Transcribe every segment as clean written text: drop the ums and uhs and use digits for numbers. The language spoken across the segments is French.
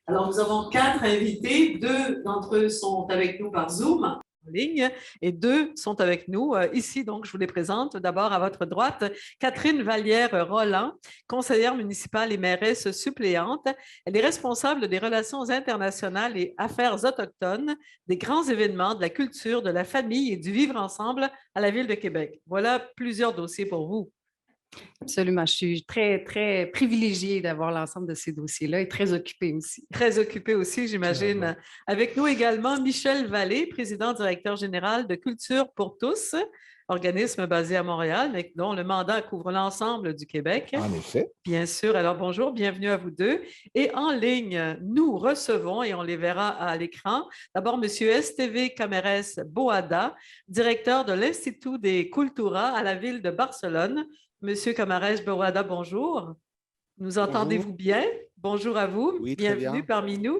Alors, nous avons 4 invités. 2 d'entre eux sont avec nous par Zoom en ligne et 2 sont avec nous ici. Donc, je vous les présente. D'abord, à votre droite, Catherine Vallière-Roland, conseillère municipale et mairesse suppléante. Elle est responsable des relations internationales et affaires autochtones, des grands événements, de la culture, de la famille et du vivre ensemble à la Ville de Québec. Voilà plusieurs dossiers pour vous. Absolument. Je suis très, très privilégiée d'avoir l'ensemble de ces dossiers-là et très occupée aussi. Très occupé aussi, j'imagine. Avec nous également, Michel Vallée, président-directeur général de Culture pour tous, organisme basé à Montréal, mais dont le mandat couvre l'ensemble du Québec. En effet. Bien sûr. Alors, bonjour, bienvenue à vous deux. Et en ligne, nous recevons, et on les verra à l'écran, d'abord M. Esteve Cameres Boada, directeur de l'Institut des Cultura à la ville de Barcelone. Monsieur Cameres Boada, bonjour. Nous entendez-vous bien? Bonjour à vous. Oui, très Bienvenue bien. parmi nous.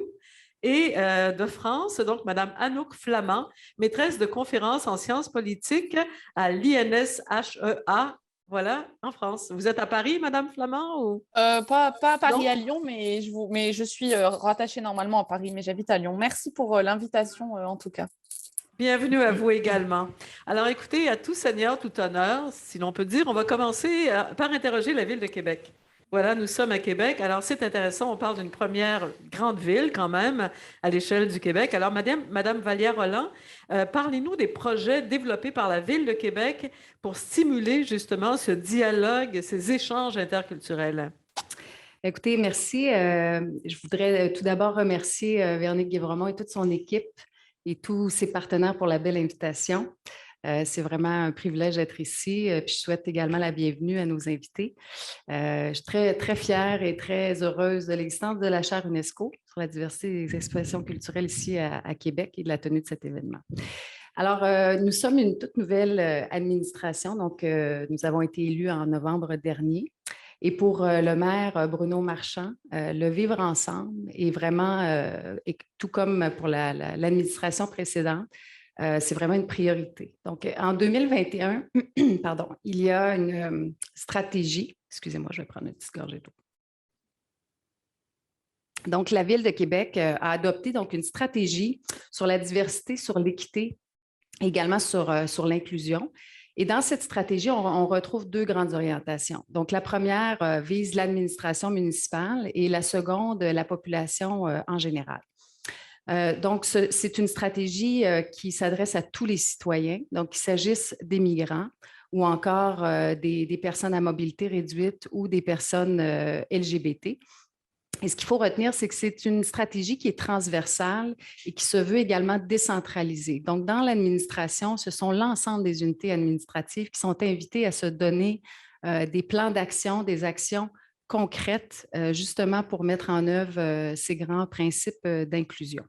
Et de France, donc Mme Anouk Flamand, maîtresse de conférences en sciences politiques à l'INSHEA, voilà, en France. Vous êtes à Paris, Mme Flamand? Ou... Pas à Paris, Non? à Lyon, mais je suis rattachée normalement à Paris, mais j'habite à Lyon. Merci pour l'invitation, en tout cas. Bienvenue à vous également. Alors, écoutez, à tout seigneur, tout honneur, si l'on peut dire, on va commencer par interroger la Ville de Québec. Voilà, nous sommes à Québec. Alors, c'est intéressant, on parle d'une première grande ville quand même à l'échelle du Québec. Alors, Madame Vallière-Roland, parlez-nous des projets développés par la Ville de Québec pour stimuler justement ce dialogue, ces échanges interculturels. Écoutez, merci. Je voudrais tout d'abord remercier Véronique Guévremont et toute son équipe et tous ses partenaires pour la belle invitation. C'est vraiment un privilège d'être ici. Puis je souhaite également la bienvenue à nos invités. Je suis très, très fière et très heureuse de l'existence de la chaire UNESCO sur la diversité des expressions culturelles ici à Québec et de la tenue de cet événement. Alors, nous sommes une toute nouvelle administration, donc nous avons été élus en novembre dernier. Et pour le maire Bruno Marchand, le vivre ensemble est vraiment, tout comme pour l'administration précédente, c'est vraiment une priorité. Donc, en 2021, pardon, il y a une stratégie. Excusez-moi, je vais prendre une petite gorgée d'eau. Donc, la Ville de Québec a adopté donc une stratégie sur la diversité, sur l'équité, également sur l'inclusion. Et dans cette stratégie, on retrouve 2 grandes orientations. Donc, la première vise l'administration municipale et la seconde, la population en général. Donc, c'est une stratégie qui s'adresse à tous les citoyens, donc qu'il s'agisse des migrants ou encore des personnes à mobilité réduite ou des personnes LGBT. Et ce qu'il faut retenir, c'est que c'est une stratégie qui est transversale et qui se veut également décentralisée. Donc, dans l'administration, ce sont l'ensemble des unités administratives qui sont invitées à se donner des plans d'action, des actions concrètes, justement pour mettre en œuvre ces grands principes d'inclusion.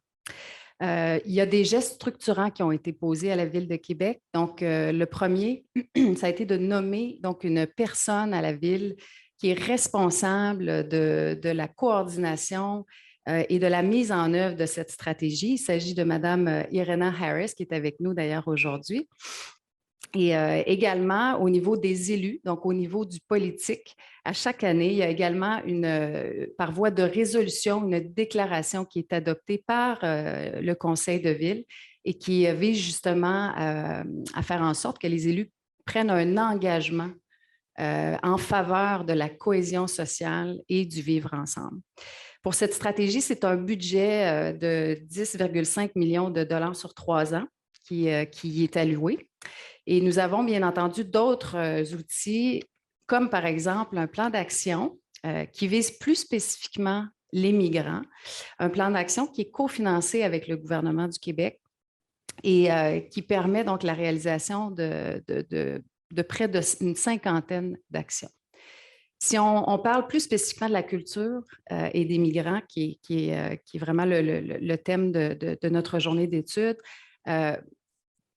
Il y a des gestes structurants qui ont été posés à la Ville de Québec. Donc, le premier, ça a été de nommer donc, une personne à la Ville qui est responsable de la coordination et de la mise en œuvre de cette stratégie. Il s'agit de Mme Irena Harris, qui est avec nous d'ailleurs aujourd'hui. Et également au niveau des élus, donc au niveau du politique, à chaque année, il y a également par voie de résolution, une déclaration qui est adoptée par le Conseil de ville et qui vise justement à faire en sorte que les élus prennent un engagement en faveur de la cohésion sociale et du vivre ensemble. Pour cette stratégie, c'est un budget de 10,5 millions de dollars sur 3 ans qui est alloué. Et nous avons bien entendu d'autres outils, comme par exemple un plan d'action qui vise plus spécifiquement les migrants, un plan d'action qui est cofinancé avec le gouvernement du Québec et qui permet donc la réalisation de près d'une 50aine d'actions. Si on parle plus spécifiquement de la culture et des migrants, qui est vraiment le thème de notre journée d'études,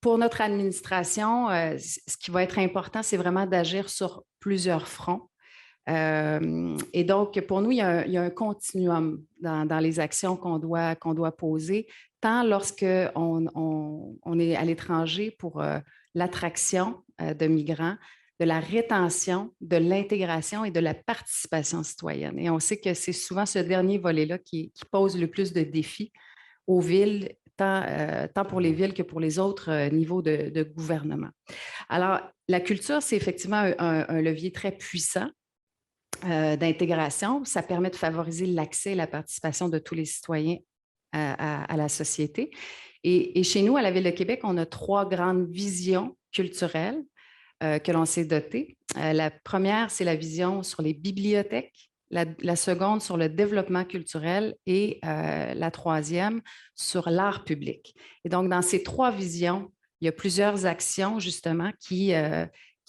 pour notre administration, ce qui va être important, c'est vraiment d'agir sur plusieurs fronts. Et donc, pour nous, il y a un continuum dans les actions qu'on doit poser, tant lorsqu'on est à l'étranger pour l'attraction de migrants, de la rétention, de l'intégration et de la participation citoyenne. Et on sait que c'est souvent ce dernier volet-là qui pose le plus de défis aux villes, tant pour les villes que pour les autres niveaux de gouvernement. Alors, la culture, c'est effectivement un levier très puissant d'intégration. Ça permet de favoriser l'accès et la participation de tous les citoyens à la société. Et chez nous, à la Ville de Québec, on a 3 grandes visions culturelles que l'on s'est dotées. La première, c'est la vision sur les bibliothèques. La seconde sur le développement culturel et la troisième sur l'art public. Et donc, dans ces 3 visions, il y a plusieurs actions justement qui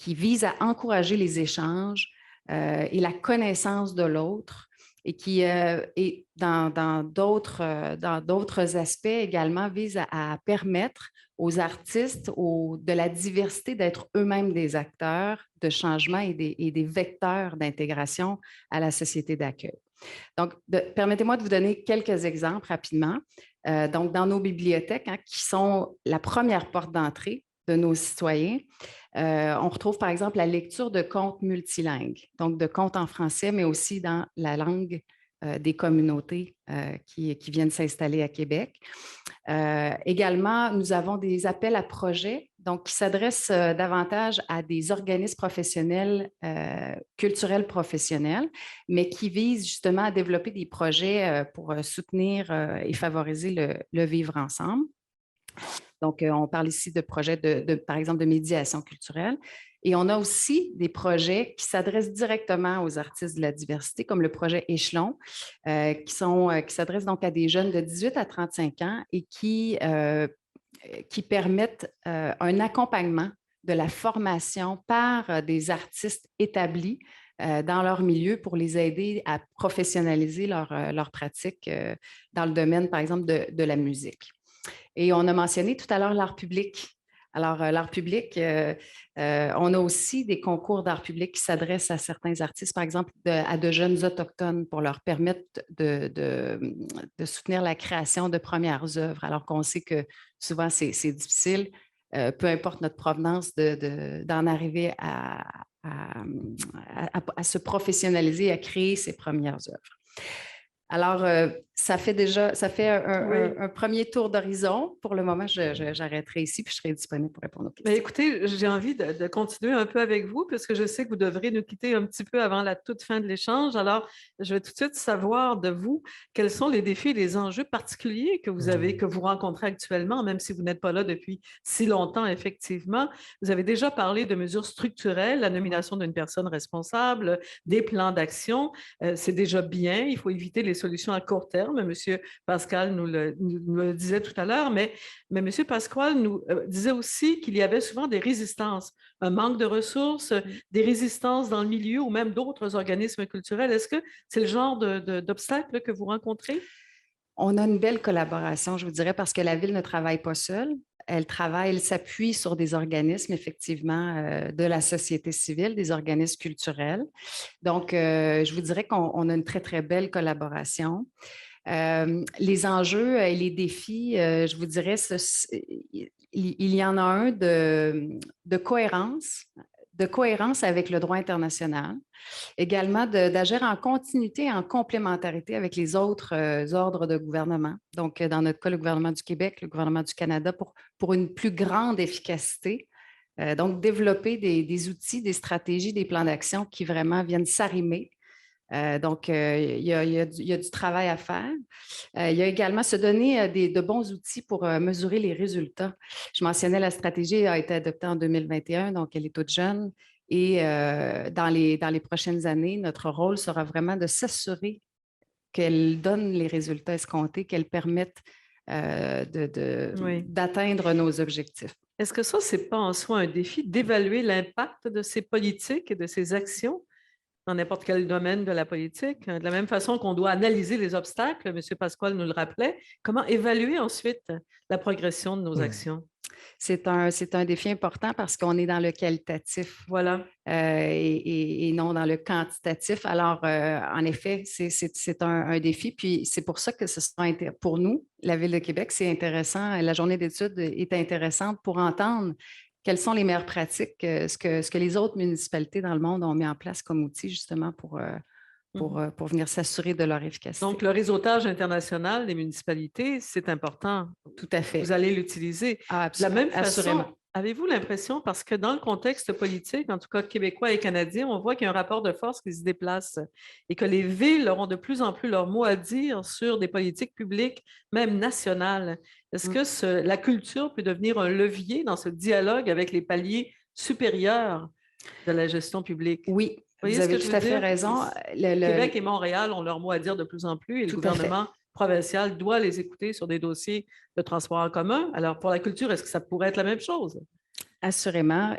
visent à encourager les échanges et la connaissance de l'autre et qui, et dans d'autres aspects également, visent à permettre aux artistes de la diversité d'être eux-mêmes des acteurs de changement et des vecteurs d'intégration à la société d'accueil. Donc, permettez-moi de vous donner quelques exemples rapidement. Donc, dans nos bibliothèques, qui sont la première porte d'entrée de nos citoyens, on retrouve par exemple la lecture de contes multilingues, donc de contes en français, mais aussi dans la langue des communautés qui viennent s'installer à Québec. Également, nous avons des appels à projets, donc qui s'adressent davantage à des organismes professionnels, culturels professionnels, mais qui visent justement à développer des projets pour soutenir et favoriser le vivre ensemble. Donc, on parle ici de projets, par exemple, de médiation culturelle. Et on a aussi des projets qui s'adressent directement aux artistes de la diversité, comme le projet Échelon, qui s'adressent donc à des jeunes de 18 à 35 ans et qui permettent un accompagnement de la formation par des artistes établis dans leur milieu pour les aider à professionnaliser leur pratique dans le domaine, par exemple, de la musique. Et on a mentionné tout à l'heure l'art public. Alors, l'art public, on a aussi des concours d'art public qui s'adressent à certains artistes, par exemple, à de jeunes autochtones pour leur permettre de soutenir la création de premières œuvres, alors qu'on sait que souvent, c'est difficile, peu importe notre provenance, d'en arriver à se professionnaliser, à créer ses premières œuvres. Alors, ça fait un premier tour d'horizon. Pour le moment, j'arrêterai ici puis je serai disponible pour répondre aux questions. Mais écoutez, j'ai envie de continuer un peu avec vous parce que je sais que vous devrez nous quitter un petit peu avant la toute fin de l'échange. Alors, je vais tout de suite savoir de vous quels sont les défis et les enjeux particuliers que vous rencontrez actuellement, même si vous n'êtes pas là depuis si longtemps, effectivement. Vous avez déjà parlé de mesures structurelles, la nomination d'une personne responsable, des plans d'action. C'est déjà bien. Il faut éviter les solutions à court terme. M. Pascal nous le disait tout à l'heure, mais M. Pasquale nous disait aussi qu'il y avait souvent des résistances, un manque de ressources, des résistances dans le milieu ou même d'autres organismes culturels. Est-ce que c'est le genre d'obstacle que vous rencontrez? On a une belle collaboration, je vous dirais, parce que la Ville ne travaille pas seule. Elle s'appuie sur des organismes, effectivement, de la société civile, des organismes culturels. Donc, je vous dirais qu'on a une très, très belle collaboration. Les enjeux et les défis, je vous dirais, il y en a un de cohérence avec le droit international, également d'agir en continuité et en complémentarité avec les autres ordres de gouvernement. Donc, dans notre cas, le gouvernement du Québec, le gouvernement du Canada, pour une plus grande efficacité. Donc, développer des outils, des stratégies, des plans d'action qui vraiment viennent s'arrimer. Donc, il y a du travail à faire. Il y a également se donner de bons outils pour mesurer les résultats. Je mentionnais la stratégie a été adoptée en 2021, donc elle est toute jeune. Et dans les prochaines années, notre rôle sera vraiment de s'assurer qu'elle donne les résultats escomptés, qu'elle permette d'atteindre nos objectifs. Est-ce que ça, ce n'est pas en soi un défi d'évaluer l'impact de ces politiques et de ces actions dans n'importe quel domaine de la politique? De la même façon qu'on doit analyser les obstacles, M. Pasquale nous le rappelait, comment évaluer ensuite la progression de nos actions? C'est un défi important parce qu'on est dans le qualitatif. Voilà. Et non dans le quantitatif. Alors, en effet, c'est un défi. Puis, c'est pour ça que pour nous, la Ville de Québec, c'est intéressant. La journée d'études est intéressante pour entendre quelles sont les meilleures pratiques, ce que les autres municipalités dans le monde ont mis en place comme outil justement pour venir s'assurer de leur efficacité. Donc, le réseautage international des municipalités, c'est important. Tout à fait. Vous allez l'utiliser. Ah, De la même façon, assurément. avez-vous l'impression, parce que dans le contexte politique, en tout cas québécois et canadien, on voit qu'il y a un rapport de force qui se déplace et que les villes auront de plus en plus leur mot à dire sur des politiques publiques, même nationales. Est-ce que la culture peut devenir un levier dans ce dialogue avec les paliers supérieurs de la gestion publique? Oui, Voyez vous ce que avez je tout veux à fait dire? raison. Québec et Montréal ont leur mot à dire de plus en plus et le Tout à fait. gouvernement provincial doit les écouter sur des dossiers de transport en commun. Alors, pour la culture, est-ce que ça pourrait être la même chose? Assurément.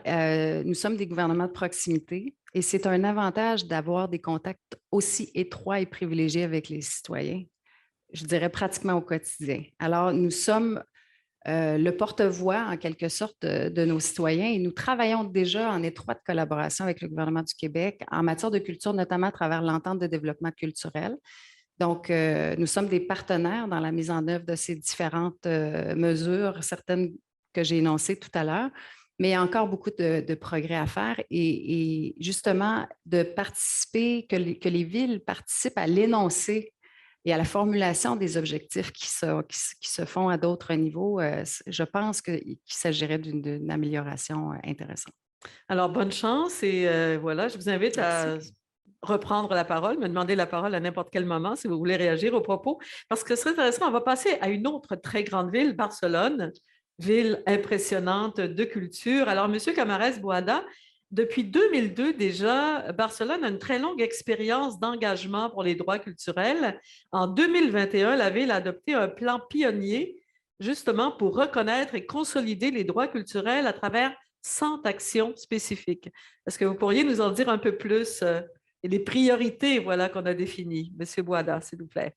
Nous sommes des gouvernements de proximité et c'est un avantage d'avoir des contacts aussi étroits et privilégiés avec les citoyens, je dirais pratiquement au quotidien. Alors, nous sommes le porte-voix, en quelque sorte, de nos citoyens et nous travaillons déjà en étroite collaboration avec le gouvernement du Québec en matière de culture, notamment à travers l'entente de développement culturel. Donc, nous sommes des partenaires dans la mise en œuvre de ces différentes mesures, certaines que j'ai énoncées tout à l'heure, mais il y a encore beaucoup de progrès à faire et justement de participer, que les villes participent à l'énoncé et à la formulation des objectifs qui se font à d'autres niveaux. Je pense qu'il s'agirait d'une amélioration intéressante. Alors, bonne chance et voilà, je vous invite à reprendre la parole, me demander la parole à n'importe quel moment si vous voulez réagir aux propos. Parce que ce serait intéressant, on va passer à une autre très grande ville, Barcelone, ville impressionnante de culture. Alors, M. Camarès Boada, depuis 2002 déjà, Barcelone a une très longue expérience d'engagement pour les droits culturels. En 2021, la ville a adopté un plan pionnier justement pour reconnaître et consolider les droits culturels à travers 100 actions spécifiques. Est-ce que vous pourriez nous en dire un peu plus et les priorités voilà, qu'on a définies? Monsieur Boada, s'il vous plaît.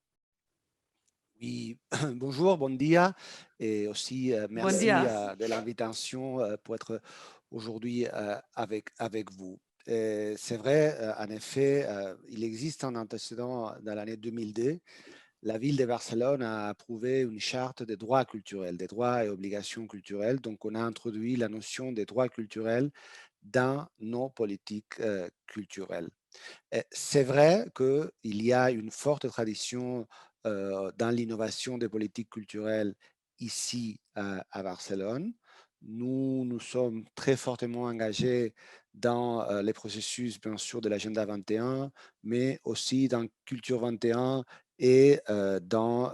Oui, bonjour, bon dia, et aussi Bon merci dia. de l'invitation pour être aujourd'hui avec vous. C'est vrai, en effet, il existe un antécédent dans l'année 2002. La ville de Barcelone a approuvé une charte des droits culturels, des droits et obligations culturelles. Donc, on a introduit la notion des droits culturels dans nos politiques culturelles. C'est vrai qu'il y a une forte tradition dans l'innovation des politiques culturelles ici à Barcelone. Nous, nous sommes très fortement engagés dans les processus, bien sûr, de l'agenda 21, mais aussi dans Culture 21 et dans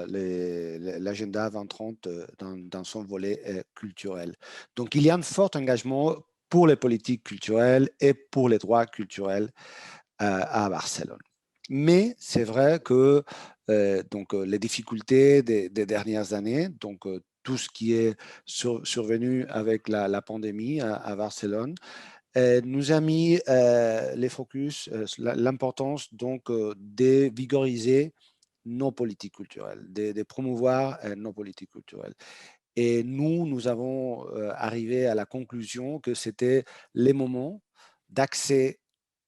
l'agenda 2030 dans son volet culturel. Donc, il y a un fort engagement pour les politiques culturelles et pour les droits culturels à Barcelone. Mais c'est vrai que les difficultés des dernières années, donc tout ce qui est survenu avec la pandémie à Barcelone, nous a mis les focus, l'importance donc de vigoriser nos politiques culturelles, de promouvoir nos politiques culturelles. Et nous avons arrivé à la conclusion que c'était les moments d'accès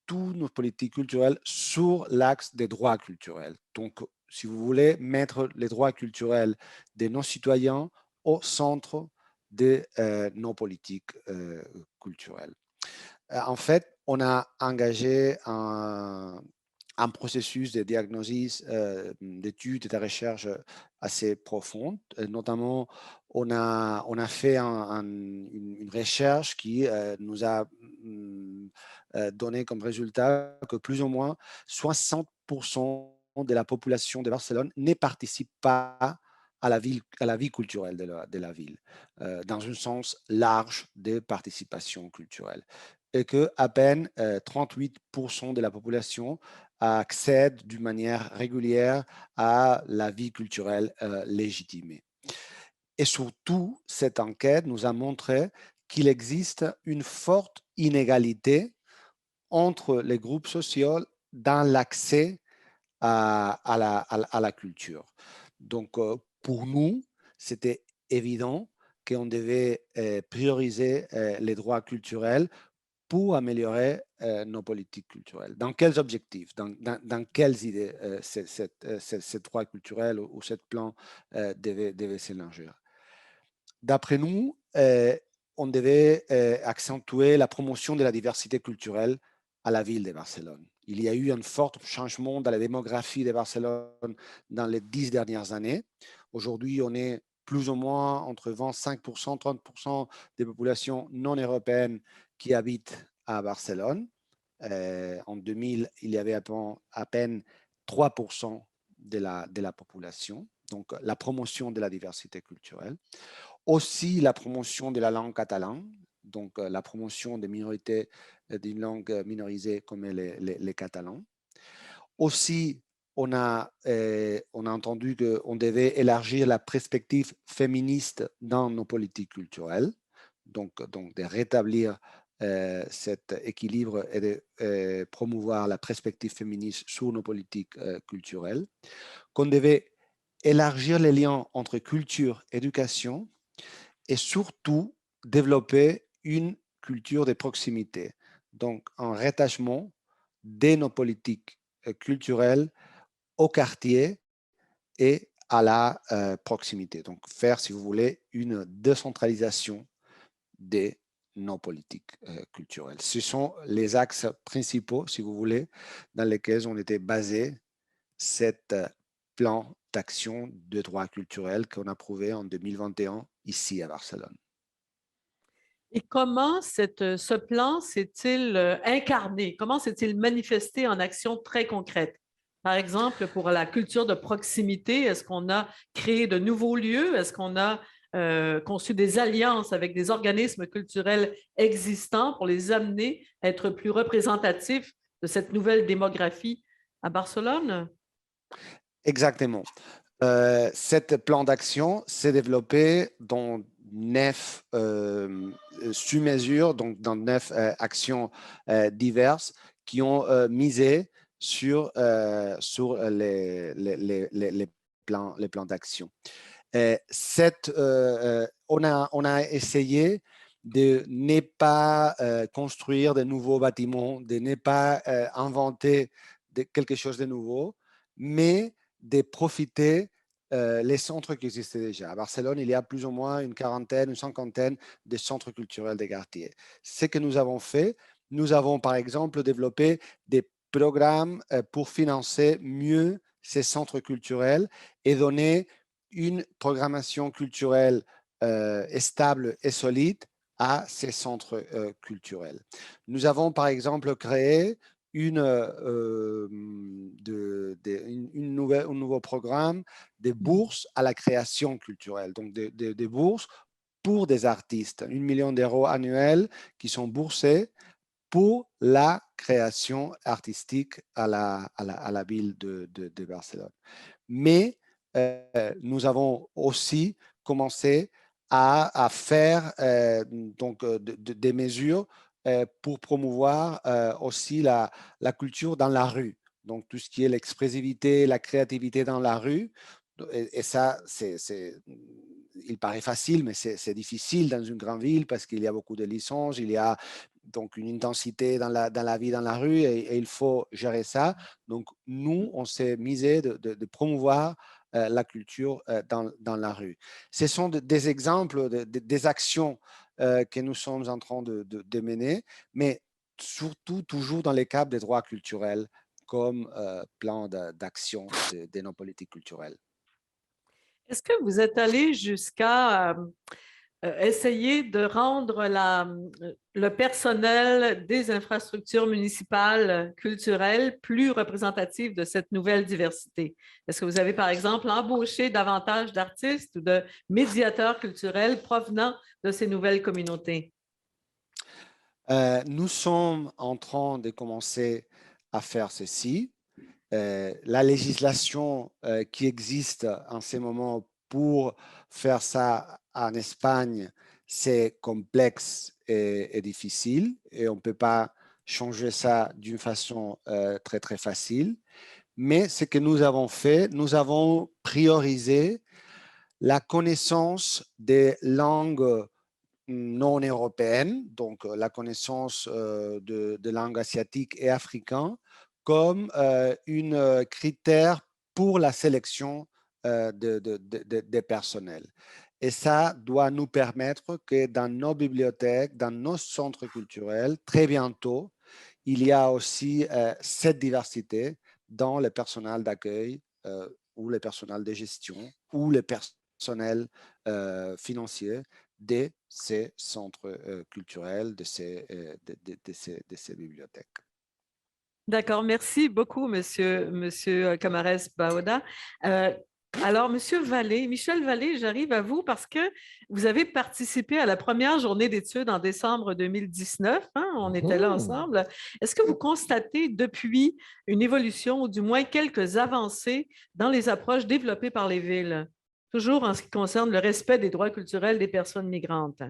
toutes nos politiques culturelles sur l'axe des droits culturels. Donc, si vous voulez, mettre les droits culturels de nos citoyens au centre de nos politiques culturelles. En fait, on a engagé un processus de diagnosis, d'études et de recherche assez profonde. Notamment, on a fait une recherche qui nous a donné comme résultat que plus ou moins 60% de la population de Barcelone ne participe pas à la vie culturelle de la ville, dans un sens large de participation culturelle. Et qu'à peine 38% de la population accède d'une manière régulière à la vie culturelle légitimée. Et surtout, cette enquête nous a montré qu'il existe une forte inégalité entre les groupes sociaux dans l'accès à la culture. Donc, pour nous, c'était évident qu'on devait prioriser les droits culturels pour améliorer nos politiques culturelles. Dans quels objectifs, dans quelles idées ces droits culturels ou ce plan devait s'élargir? D'après nous, on devait accentuer la promotion de la diversité culturelle à la ville de Barcelone. Il y a eu un fort changement dans la démographie de Barcelone dans les 10 dernières années. Aujourd'hui, on est plus ou moins entre 25% et 30% des populations non européennes qui habitent à Barcelone. En 2000, il y avait à peine 3% de la population. Donc, la promotion de la diversité culturelle. Aussi, la promotion de la langue catalane, donc la promotion des minorités, d'une langue minorisée comme les Catalans. Aussi, on a entendu qu'on devait élargir la perspective féministe dans nos politiques culturelles, donc de rétablir cet équilibre et de promouvoir la perspective féministe sur nos politiques culturelles, qu'on devait élargir les liens entre culture, éducation et surtout développer une culture de proximité, donc un rattachement de nos politiques culturelles au quartier et à la proximité. Donc faire, si vous voulez, une décentralisation de nos politiques culturelles. Ce sont les axes principaux, si vous voulez, dans lesquels on était basé cet plan d'action de droit culturel qu'on a approuvé en 2021 ici à Barcelone. Et comment ce plan s'est-il incarné? Comment s'est-il manifesté en actions très concrètes? Par exemple, pour la culture de proximité, est-ce qu'on a créé de nouveaux lieux? Est-ce qu'on a conçu des alliances avec des organismes culturels existants pour les amener à être plus représentatifs de cette nouvelle démographie à Barcelone? Exactement. Cet plan d'action s'est développé dans 9 sur-mesures, donc dans 9 actions diverses qui ont misé sur les plans d'action. On a essayé de ne pas construire de nouveaux bâtiments, de ne pas inventer quelque chose de nouveau, mais de profiter les centres qui existaient déjà. À Barcelone, il y a plus ou moins une quarantaine, une cinquantaine de centres culturels des quartiers. Ce que nous avons fait, nous avons par exemple développé des programmes pour financer mieux ces centres culturels et donner une programmation culturelle stable et solide à ces centres culturels. Nous avons par exemple créé un nouveau programme de bourses à la création culturelle, donc des bourses pour des artistes, 1 million d'euros annuels qui sont boursés pour la création artistique à la ville de Barcelone. Mais nous avons aussi commencé à faire des mesures pour promouvoir aussi la culture dans la rue. Donc, tout ce qui est l'expressivité, la créativité dans la rue. Et ça, il paraît facile, mais c'est difficile dans une grande ville parce qu'il y a beaucoup de licences, il y a donc une intensité dans la vie dans la rue et il faut gérer ça. Donc, nous, on s'est misé de promouvoir la culture dans la rue. Ce sont des exemples, des actions que nous sommes en train de mener, mais surtout toujours dans les cadres des droits culturels comme plan d'action de nos politiques culturelles. Est-ce que vous êtes allé jusqu'à essayer de rendre le personnel des infrastructures municipales culturelles plus représentatif de cette nouvelle diversité? Est-ce que vous avez, par exemple, embauché davantage d'artistes ou de médiateurs culturels provenant de ces nouvelles communautés? Nous sommes en train de commencer à faire ceci. La législation qui existe en ce moment pour faire ça en Espagne, c'est complexe et difficile et on ne peut pas changer ça d'une façon très, très facile. Mais ce que nous avons fait, nous avons priorisé la connaissance des langues non européennes, donc la connaissance de langues asiatiques et africaines, comme un critère pour la sélection des personnels. Et ça doit nous permettre que dans nos bibliothèques, dans nos centres culturels, très bientôt, il y a aussi cette diversité dans le personnel d'accueil ou le personnel de gestion ou le personnel financier de ces centres culturels, de ces bibliothèques. D'accord, merci beaucoup, monsieur Camarès Baoda. Alors, Monsieur Vallée, Michel Vallée, j'arrive à vous parce que vous avez participé à la première journée d'études en décembre 2019. On était là ensemble. Est-ce que vous constatez depuis une évolution ou du moins quelques avancées dans les approches développées par les villes, toujours en ce qui concerne le respect des droits culturels des personnes migrantes?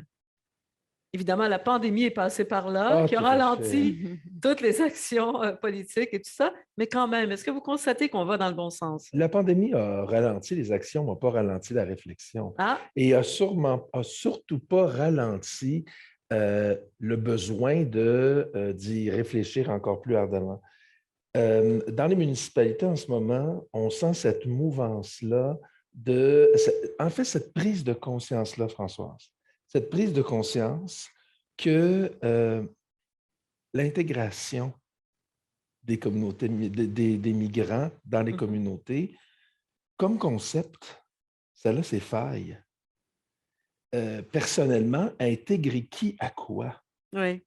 Évidemment, la pandémie est passée par là, qui a Tout à fait. ralenti toutes les actions politiques et tout ça, mais quand même, est-ce que vous constatez qu'on va dans le bon sens? La pandémie a ralenti les actions, n'a pas ralenti la réflexion. Et a surtout pas ralenti le besoin d'y réfléchir encore plus ardemment. Dans les municipalités en ce moment, on sent cette mouvance-là, en fait, cette prise de conscience-là, Françoise. Cette prise de conscience que l'intégration des communautés, des migrants dans les communautés, comme concept, ça a ses failles. Personnellement, intégrer qui à quoi? Oui.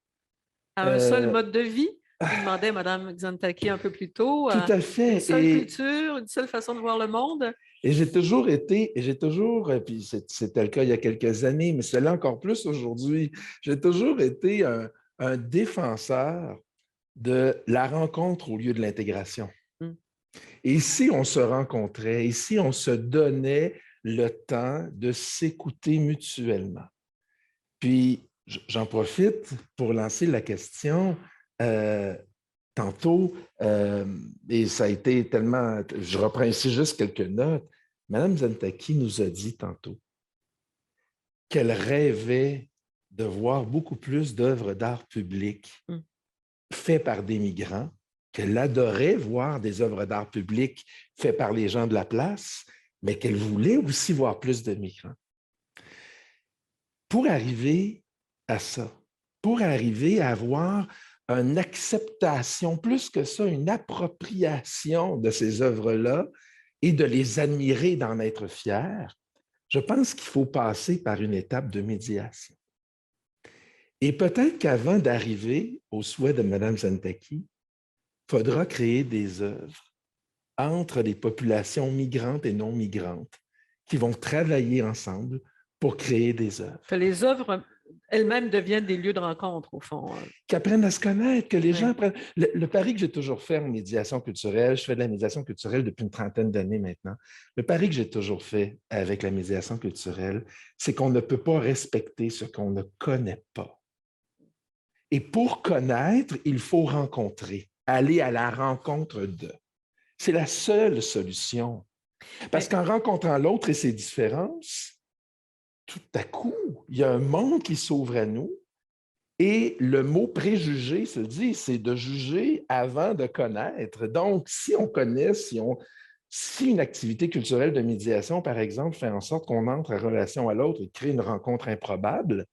À un seul mode de vie? Je demandais à Mme Xantaki un peu plus tôt. Tout à fait. Une seule culture, une seule façon de voir le monde. Et j'ai toujours, puis c'était le cas il y a quelques années, mais c'est là encore plus aujourd'hui, j'ai toujours été un défenseur de la rencontre au lieu de l'intégration. Et si on se rencontrait, et si on se donnait le temps de s'écouter mutuellement. Puis, j'en profite pour lancer la question tantôt, et ça a été tellement... Je reprends ici juste quelques notes. Mme Xantaki nous a dit tantôt qu'elle rêvait de voir beaucoup plus d'œuvres d'art public faites par des migrants, qu'elle adorait voir des œuvres d'art public faites par les gens de la place, mais qu'elle voulait aussi voir plus de migrants. Pour arriver à ça, pour arriver à avoir une acceptation, plus que ça, une appropriation de ces œuvres-là et de les admirer, d'en être fier, je pense qu'il faut passer par une étape de médiation. Et peut-être qu'avant d'arriver au souhait de Mme Xantaki, il faudra créer des œuvres entre les populations migrantes et non migrantes qui vont travailler ensemble pour créer des œuvres. Que les œuvres elles-mêmes deviennent des lieux de rencontre, au fond. Qui apprennent à se connaître, que les gens apprennent. Le pari que j'ai toujours fait en médiation culturelle, je fais de la médiation culturelle depuis une trentaine d'années maintenant, le pari que j'ai toujours fait avec la médiation culturelle, c'est qu'on ne peut pas respecter ce qu'on ne connaît pas. Et pour connaître, il faut rencontrer, aller à la rencontre d'eux. C'est la seule solution. Parce qu'en rencontrant l'autre et ses différences, tout à coup, il y a un monde qui s'ouvre à nous et le mot préjugé se dit, c'est de juger avant de connaître. Donc, si on connaît, si une activité culturelle de médiation, par exemple, fait en sorte qu'on entre en relation à l'autre et crée une rencontre improbable,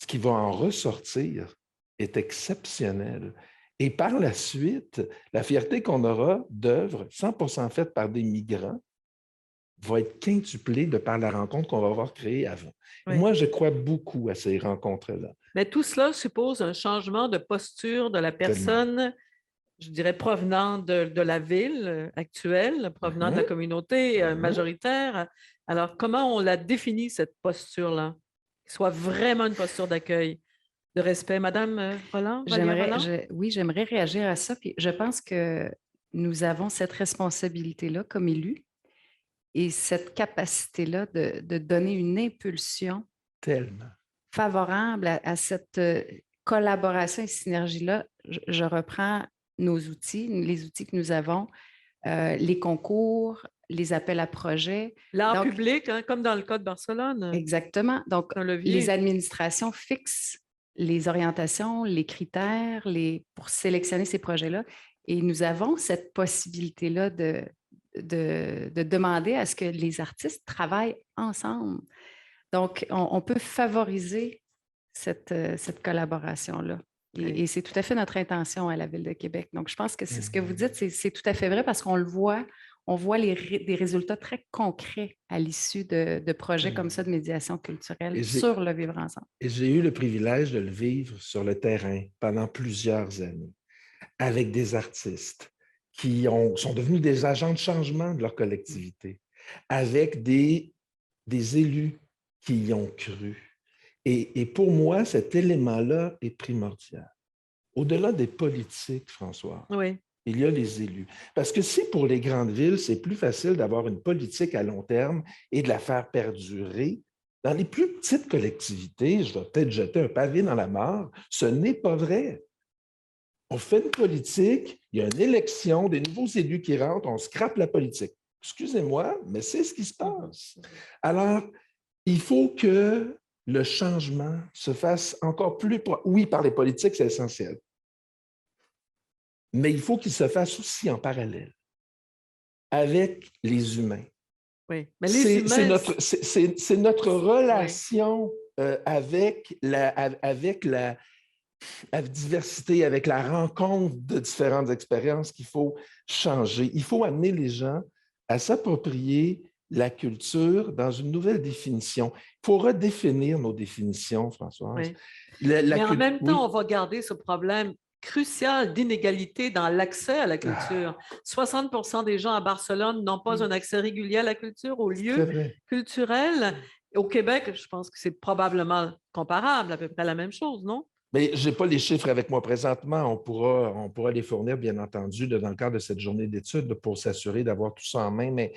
ce qui va en ressortir est exceptionnel. Et par la suite, la fierté qu'on aura d'œuvres 100% faites par des migrants va être quintuplée de par la rencontre qu'on va avoir créée avant. Oui. Moi, je crois beaucoup à ces rencontres-là. Mais tout cela suppose un changement de posture de la personne, je dirais, provenant de la ville actuelle, provenant de la communauté majoritaire. Alors, comment on la définit, cette posture-là? Qu'il soit vraiment une posture d'accueil, de respect. Madame Rolland? Oui, j'aimerais réagir à ça. Puis je pense que nous avons cette responsabilité-là comme élus et cette capacité-là de donner une impulsion favorable à cette collaboration et synergie-là. Je reprends nos outils, les outils que nous avons, les concours, les appels à projets. L'art public, comme dans le cas de Barcelone. Exactement. Donc, les administrations fixent les orientations, les critères pour sélectionner ces projets-là. Et nous avons cette possibilité-là de demander à ce que les artistes travaillent ensemble. Donc, on peut favoriser cette collaboration-là. Et c'est tout à fait notre intention à la Ville de Québec. Donc, je pense que c'est ce que vous dites, c'est tout à fait vrai parce qu'on le voit, on voit des résultats très concrets à l'issue de projets comme ça de médiation culturelle sur le vivre ensemble. Et j'ai eu le privilège de le vivre sur le terrain pendant plusieurs années avec des artistes qui sont devenus des agents de changement de leur collectivité, avec des élus qui y ont cru. Et pour moi, cet élément-là est primordial. Au-delà des politiques, François, il y a les élus. Parce que si pour les grandes villes, c'est plus facile d'avoir une politique à long terme et de la faire perdurer, dans les plus petites collectivités, je vais peut-être jeter un pavé dans la mare, ce n'est pas vrai. On fait une politique, il y a une élection, des nouveaux élus qui rentrent, on scrape la politique. Excusez-moi, mais c'est ce qui se passe. Alors, il faut que le changement se fasse encore plus... Oui, par les politiques, c'est essentiel. Mais il faut qu'il se fasse aussi en parallèle avec les humains. Oui, mais les humains... C'est notre relation avec la diversité, avec la rencontre de différentes expériences qu'il faut changer. Il faut amener les gens à s'approprier la culture dans une nouvelle définition. Il faut redéfinir nos définitions, Françoise. Oui. Mais en même temps, on va garder ce problème crucial d'inégalité dans l'accès à la culture. 60% des gens à Barcelone n'ont pas un accès régulier à la culture, aux lieux culturels. Au Québec, je pense que c'est probablement comparable, à peu près la même chose, non? Mais je n'ai pas les chiffres avec moi présentement. On pourra les fournir, bien entendu, dans le cadre de cette journée d'études pour s'assurer d'avoir tout ça en main. Mais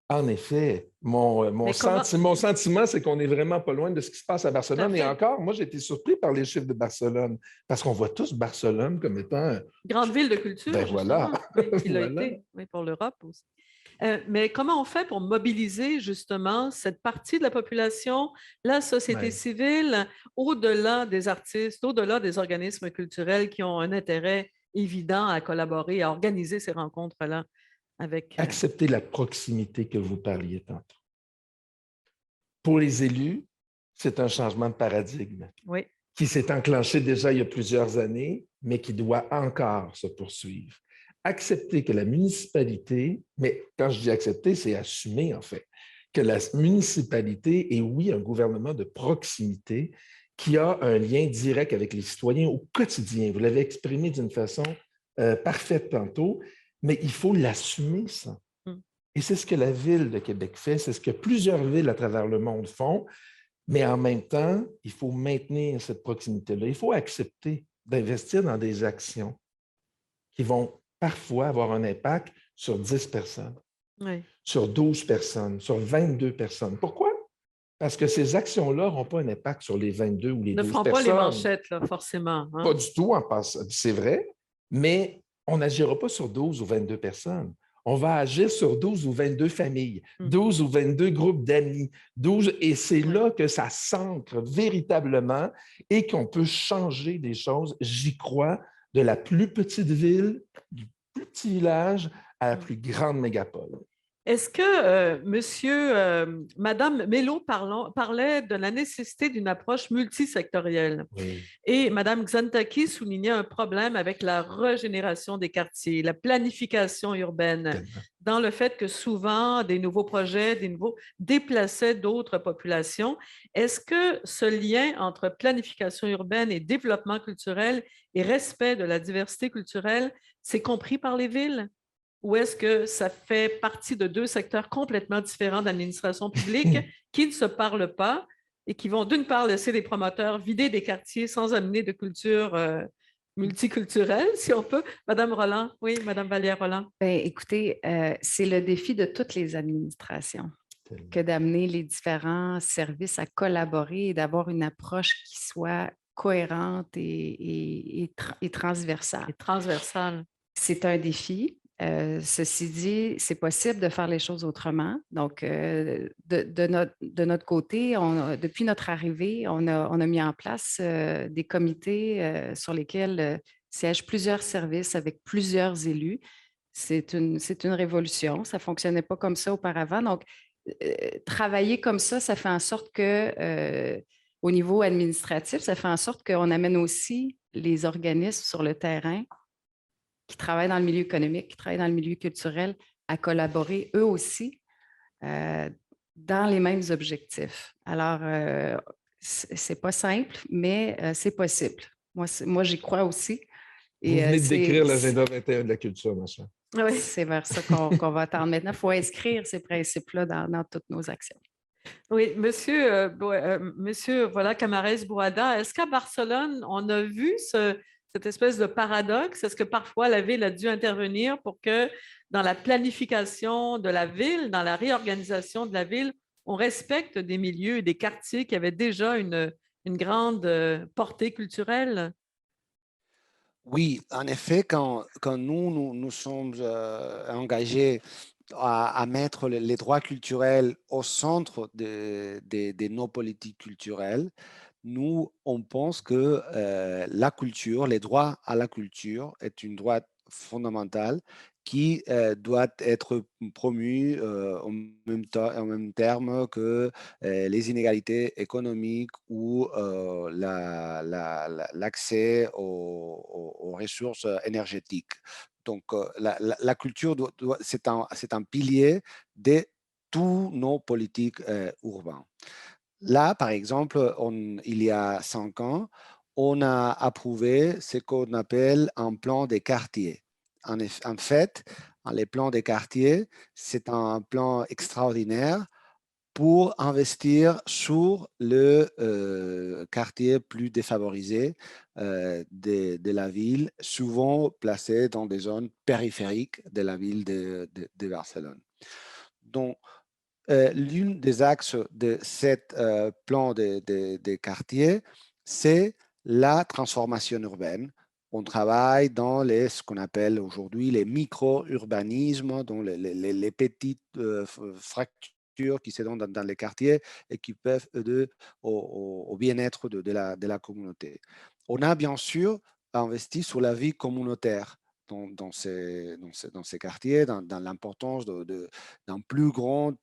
en effet, mon sentiment, c'est qu'on n'est vraiment pas loin de ce qui se passe à Barcelone. Et encore, moi, j'ai été surpris par les chiffres de Barcelone parce qu'on voit tous Barcelone comme étant... Grande ville de culture, ben voilà. Il a été pour l'Europe aussi. Mais comment on fait pour mobiliser justement cette partie de la population, la société civile, au-delà des artistes, au-delà des organismes culturels qui ont un intérêt évident à collaborer, à organiser ces rencontres-là avec... Accepter la proximité que vous parliez tantôt. Pour les élus, c'est un changement de paradigme qui s'est enclenché déjà il y a plusieurs années, mais qui doit encore se poursuivre. Accepter que la municipalité, mais quand je dis accepter, c'est assumer en fait, que la municipalité est, oui, un gouvernement de proximité qui a un lien direct avec les citoyens au quotidien. Vous l'avez exprimé d'une façon parfaite tantôt, mais il faut l'assumer, ça. Et c'est ce que la Ville de Québec fait, c'est ce que plusieurs villes à travers le monde font, mais en même temps, il faut maintenir cette proximité-là. Il faut accepter d'investir dans des actions qui vont parfois avoir un impact sur 10 personnes, sur 12 personnes, sur 22 personnes. Pourquoi? Parce que ces actions-là n'auront pas un impact sur les 22 ou les 12 personnes. Ne feront pas les manchettes, là, forcément. Hein? Pas du tout, en passant. C'est vrai, mais on n'agira pas sur 12 ou 22 personnes. On va agir sur 12 ou 22 familles, 12 ou 22 groupes d'amis, 12, et c'est là que ça s'ancre véritablement et qu'on peut changer des choses, j'y crois, de la plus petite ville, du plus petit village à la plus grande mégapole. Est-ce que Madame Mélot parlait de la nécessité d'une approche multisectorielle et Madame Xantaki soulignait un problème avec la régénération des quartiers, la planification urbaine, dans le fait que souvent des nouveaux projets, déplaçaient d'autres populations. Est-ce que ce lien entre planification urbaine et développement culturel et respect de la diversité culturelle, c'est compris par les villes? Ou est-ce que ça fait partie de deux secteurs complètement différents d'administration publique qui ne se parlent pas et qui vont d'une part laisser les promoteurs vider des quartiers sans amener de culture multiculturelle, si on peut? Madame Roland, oui, Madame Vallière-Roland. Bien, écoutez, c'est le défi de toutes les administrations que d'amener les différents services à collaborer et d'avoir une approche qui soit cohérente et transversale. Et transversale. C'est un défi. Ceci dit, c'est possible de faire les choses autrement. Donc, de notre côté, depuis notre arrivée, on a mis en place des comités sur lesquels siègent plusieurs services avec plusieurs élus c'est une révolution. Ça ne fonctionnait pas comme ça auparavant. Donc, travailler comme ça fait en sorte que, au niveau administratif, ça fait en sorte qu'on amène aussi les organismes sur le terrain qui travaillent dans le milieu économique, qui travaillent dans le milieu culturel, à collaborer eux aussi dans les mêmes objectifs. Alors, c'est pas simple, mais c'est possible. Moi, j'y crois aussi. Vous venez de décrire l'agenda 21 de la culture, ma chère. Oui. C'est vers ça qu'on va attendre maintenant. Il faut inscrire ces principes-là dans toutes nos actions. Oui, monsieur voilà, Camarès Bourada, est-ce qu'à Barcelone, on a vu cette espèce de paradoxe? Est-ce que parfois la ville a dû intervenir pour que dans la planification de la ville, dans la réorganisation de la ville, on respecte des milieux et des quartiers qui avaient déjà une grande portée culturelle? Oui, en effet, quand nous sommes engagés à mettre les droits culturels au centre de nos politiques culturelles, nous, on pense que la culture, les droits à la culture est une droit fondamental qui doit être promu en même terme que les inégalités économiques ou l'accès aux ressources énergétiques. Donc, la culture, c'est un pilier de tous nos politiques urbaines. Là, par exemple, il y a 5 ans, on a approuvé ce qu'on appelle un plan des quartiers. En fait, les plans des quartiers, c'est un plan extraordinaire pour investir sur le quartier plus défavorisé de la ville, souvent placé dans des zones périphériques de la ville de Barcelone. Donc, l'une des axes de ce plan des quartiers, c'est la transformation urbaine. On travaille dans ce qu'on appelle aujourd'hui les micro-urbanismes, dans les petites fractures qui se donnent dans les quartiers et qui peuvent aider au bien-être de la communauté. On a bien sûr investi sur la vie communautaire dans ces quartiers, dans l'importance d'une plus grande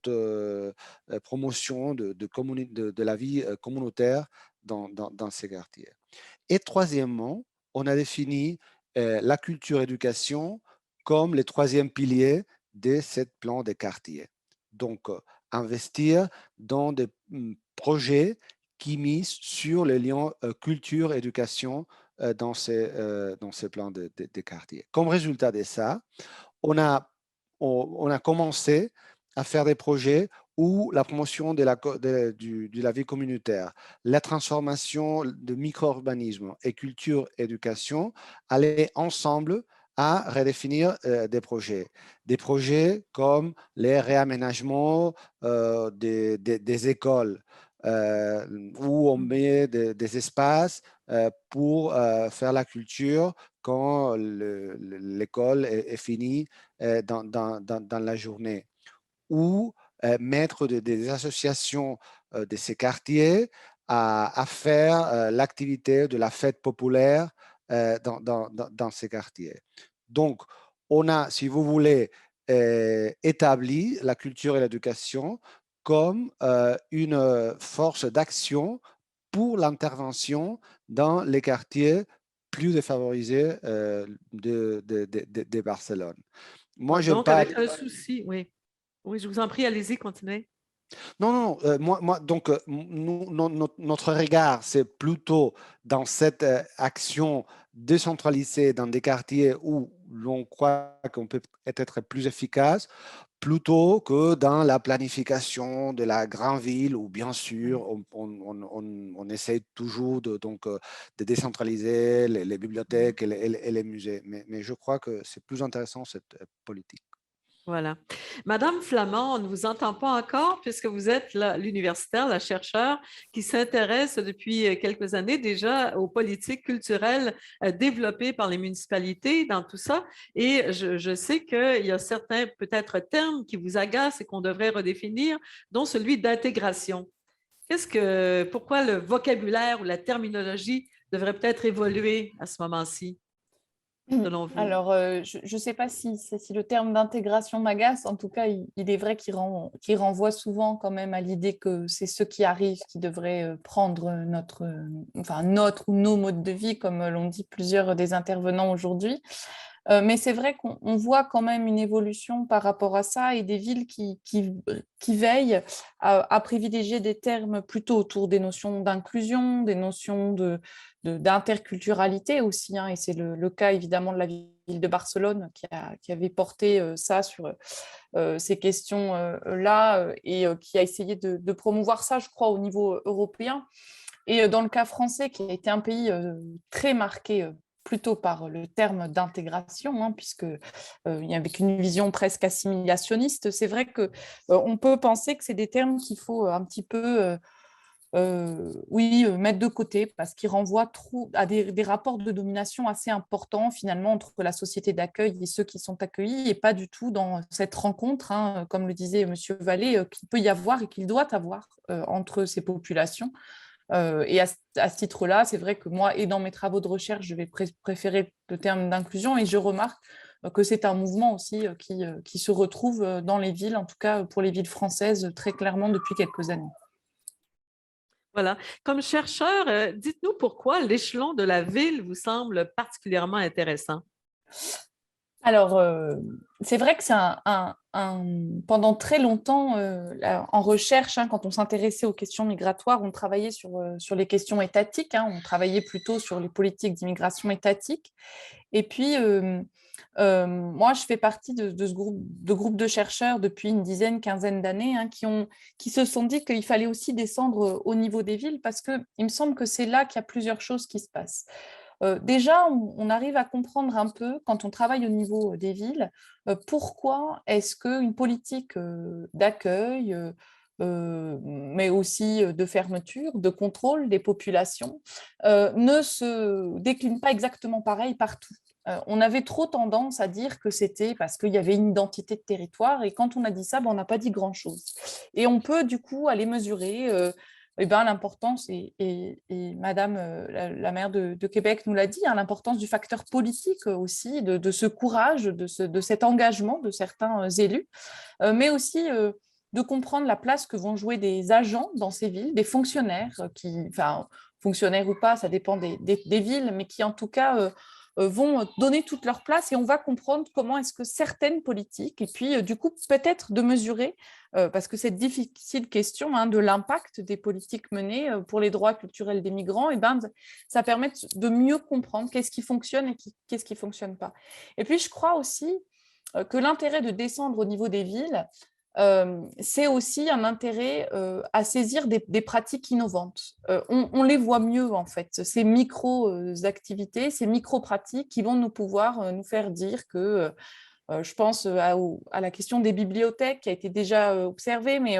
promotion de la vie communautaire dans ces quartiers. Et troisièmement, on a défini la culture-éducation comme le troisième pilier de ce plan des quartiers. Donc, investir dans des projets qui misent sur les liens culture-éducation dans ces plans de quartier. Comme résultat de ça, on a commencé à faire des projets où la promotion de la vie communautaire, la transformation de micro-urbanisme et culture-éducation allaient ensemble à redéfinir des projets. Des projets comme les réaménagements des écoles, où on met des espaces pour faire la culture quand l'école est finie dans la journée, ou mettre des associations de ces quartiers à faire l'activité de la fête populaire dans ces quartiers. Donc, on a, si vous voulez, établi la culture et l'éducation comme une force d'action pour l'intervention dans les quartiers plus défavorisés de Barcelone. Moi, je Donc, parle... avec un souci, oui. Oui, je vous en prie, allez-y, continuez. Non, donc, notre regard, c'est plutôt dans cette action décentralisée dans des quartiers où l'on croit qu'on peut être plus efficace, plutôt que dans la planification de la grande ville où, bien sûr, on essaie toujours de décentraliser les bibliothèques et les musées. Mais je crois que c'est plus intéressant, cette politique. Voilà. Madame Flamand, on ne vous entend pas encore puisque vous êtes l'universitaire, la chercheure qui s'intéresse depuis quelques années déjà aux politiques culturelles développées par les municipalités dans tout ça. Et je sais qu'il y a certains peut-être termes qui vous agacent et qu'on devrait redéfinir, dont celui d'intégration. Pourquoi le vocabulaire ou la terminologie devrait peut-être évoluer à ce moment-ci? selon vous? Alors, je ne sais pas si le terme d'intégration m'agace. En tout cas, il est vrai qu'il renvoie souvent quand même à l'idée que c'est ceux qui arrivent qui devraient prendre notre ou nos modes de vie, comme l'ont dit plusieurs des intervenants aujourd'hui. Mais c'est vrai qu'on voit quand même une évolution par rapport à ça et des villes qui veillent à privilégier des termes plutôt autour des notions d'inclusion, des notions d'interculturalité aussi, hein, et c'est le cas évidemment de la ville de Barcelone qui avait porté ça sur ces questions-là et qui a essayé de promouvoir ça, je crois, au niveau européen. Et dans le cas français, qui a été un pays très marqué plutôt par le terme d'intégration, hein, puisque avec une vision presque assimilationniste, c'est vrai qu'on peut penser que c'est des termes qu'il faut un petit peu mettre de côté parce qu'ils renvoient trop à des rapports de domination assez importants finalement entre la société d'accueil et ceux qui sont accueillis et pas du tout dans cette rencontre, hein, comme le disait M. Vallée, qu'il peut y avoir et qu'il doit avoir entre ces populations. Et à ce titre-là, c'est vrai que moi, et dans mes travaux de recherche, je vais préférer le terme d'inclusion et je remarque que c'est un mouvement aussi qui se retrouve dans les villes, en tout cas pour les villes françaises, très clairement depuis quelques années. Voilà. Comme chercheur, dites-nous pourquoi l'échelon de la ville vous semble particulièrement intéressant. Alors, c'est vrai que c'est pendant très longtemps, en recherche, hein, quand on s'intéressait aux questions migratoires, on travaillait sur les questions étatiques, hein, on travaillait plutôt sur les politiques d'immigration étatiques. Et puis, moi, je fais partie de ce groupe de chercheurs depuis une quinzaine d'années, hein, qui se sont dit qu'il fallait aussi descendre au niveau des villes parce qu'il me semble que c'est là qu'il y a plusieurs choses qui se passent. Déjà, on arrive à comprendre un peu, quand on travaille au niveau des villes, pourquoi est-ce qu'une politique d'accueil, mais aussi de fermeture, de contrôle des populations, ne se décline pas exactement pareil partout. On avait trop tendance à dire que c'était parce qu'il y avait une identité de territoire, et quand on a dit ça, on n'a pas dit grand-chose. Et on peut du coup aller mesurer l'importance, et Madame la maire de Québec nous l'a dit, hein, l'importance du facteur politique aussi, de ce courage, de cet engagement de certains élus, mais aussi de comprendre la place que vont jouer des agents dans ces villes, des fonctionnaires, fonctionnaires ou pas, ça dépend des villes, mais qui en tout cas vont donner toute leur place, et on va comprendre comment est-ce que certaines politiques, et puis du coup peut-être de mesurer, parce que cette difficile question, hein, de l'impact des politiques menées pour les droits culturels des migrants, et ça permet de mieux comprendre qu'est-ce qui fonctionne et qu'est-ce qui ne fonctionne pas. Et puis je crois aussi que l'intérêt de descendre au niveau des villes, c'est aussi un intérêt à saisir des pratiques innovantes. On les voit mieux, en fait, ces micro-activités, ces micro-pratiques qui vont nous faire dire que, je pense à la question des bibliothèques qui a été déjà observée, mais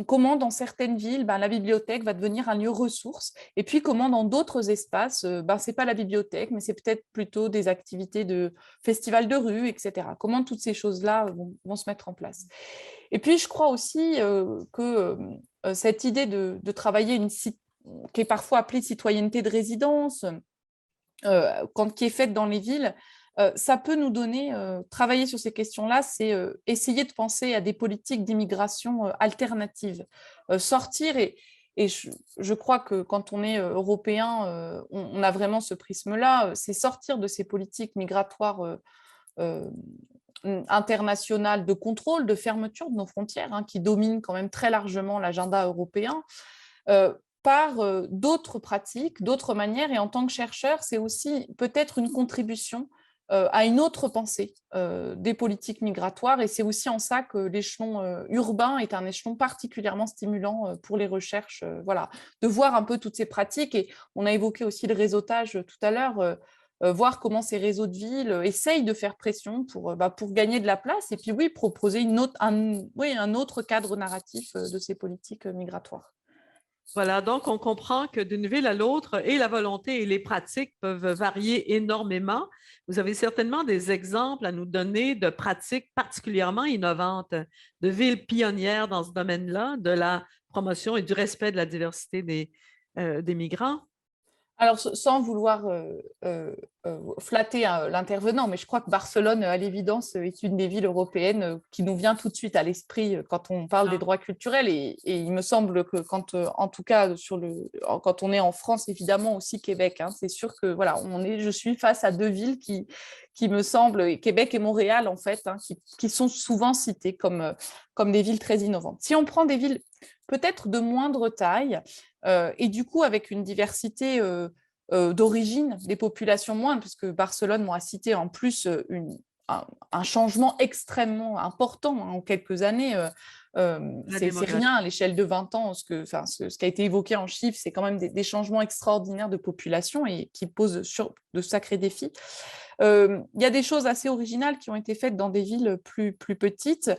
comment dans certaines villes, la bibliothèque va devenir un lieu ressource, et puis comment dans d'autres espaces, ce n'est pas la bibliothèque, mais c'est peut-être plutôt des activités de festivals de rue, etc. Comment toutes ces choses-là vont se mettre en place. Et puis, je crois aussi que cette idée de travailler qui est parfois appelée citoyenneté de résidence, qui est faite dans les villes, ça peut nous donner, travailler sur ces questions-là, c'est essayer de penser à des politiques d'immigration alternatives, sortir, et je crois que quand on est européen, on a vraiment ce prisme-là, c'est sortir de ces politiques migratoires internationales de contrôle, de fermeture de nos frontières, hein, qui dominent quand même très largement l'agenda européen, par d'autres pratiques, d'autres manières. Et en tant que chercheur, c'est aussi peut-être une contribution à une autre pensée des politiques migratoires. Et c'est aussi en ça que l'échelon urbain est un échelon particulièrement stimulant pour les recherches, de voir un peu toutes ces pratiques. Et on a évoqué aussi le réseautage tout à l'heure, voir comment ces réseaux de villes essayent de faire pression pour gagner de la place, et puis oui, proposer un autre cadre narratif de ces politiques migratoires. Voilà, donc on comprend que d'une ville à l'autre, et la volonté et les pratiques peuvent varier énormément. Vous avez certainement des exemples à nous donner de pratiques particulièrement innovantes, de villes pionnières dans ce domaine-là, de la promotion et du respect de la diversité des migrants. Alors, sans vouloir flatter l'intervenant, mais je crois que Barcelone, à l'évidence, est une des villes européennes qui nous vient tout de suite à l'esprit quand on parle des droits culturels. Et il me semble que en tout cas, quand on est en France, évidemment aussi Québec, hein, c'est sûr que voilà, je suis face à deux villes qui me semblent, Québec et Montréal en fait, hein, qui sont souvent citées comme des villes très innovantes. Si on prend des villes peut-être de moindre taille, et du coup, avec une diversité d'origine des populations moindres, puisque Barcelone m'a cité en plus un changement extrêmement important en quelques années. C'est rien à l'échelle de 20 ans. Ce qui a été évoqué en chiffres, c'est quand même des changements extraordinaires de population et qui posent de sacrés défis. Il y a des choses assez originales qui ont été faites dans des villes plus petites.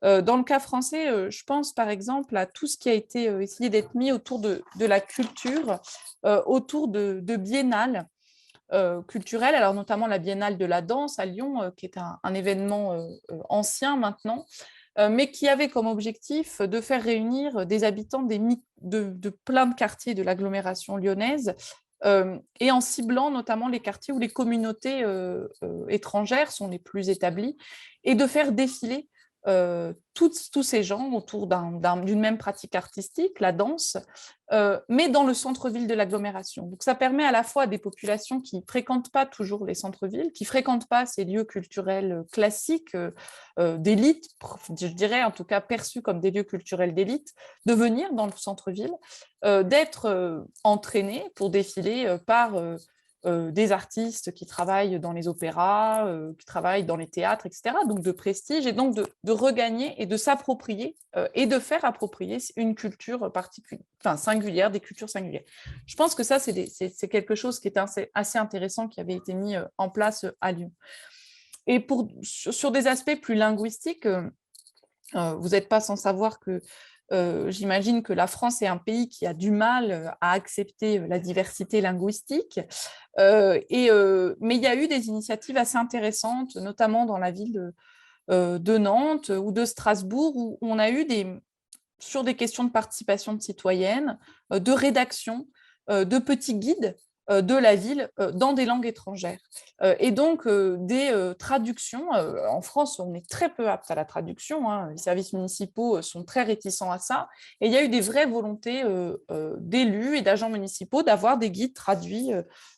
Dans le cas français, je pense par exemple à tout ce qui a été essayé d'être mis autour de la culture, autour de biennales culturelles, alors notamment la Biennale de la danse à Lyon, qui est un événement ancien maintenant, mais qui avait comme objectif de faire réunir des habitants de plein de quartiers de l'agglomération lyonnaise, et en ciblant notamment les quartiers où les communautés étrangères sont les plus établies, et de faire défiler tous ces gens autour d'une même pratique artistique, la danse, mais dans le centre-ville de l'agglomération. Donc ça permet à la fois à des populations qui ne fréquentent pas toujours les centres-villes, qui ne fréquentent pas ces lieux culturels classiques d'élite, je dirais en tout cas perçus comme des lieux culturels d'élite, de venir dans le centre-ville, d'être entraînés pour défiler par des artistes qui travaillent dans les opéras, qui travaillent dans les théâtres, etc., donc de prestige, et donc de regagner et de s'approprier et de faire approprier une culture particulière, enfin singulière, des cultures singulières. Je pense que ça, c'est quelque chose qui est assez intéressant, qui avait été mis en place à Lyon. Et sur des aspects plus linguistiques, vous n'êtes pas sans savoir que j'imagine que la France est un pays qui a du mal à accepter la diversité linguistique, mais il y a eu des initiatives assez intéressantes, notamment dans la ville de Nantes ou de Strasbourg, où on a eu sur des questions de participation citoyenne, de rédaction, de petits guides de la ville dans des langues étrangères. Et donc, des traductions. En France, on est très peu apte à la traduction, hein. Les services municipaux sont très réticents à ça. Et il y a eu des vraies volontés d'élus et d'agents municipaux d'avoir des guides traduits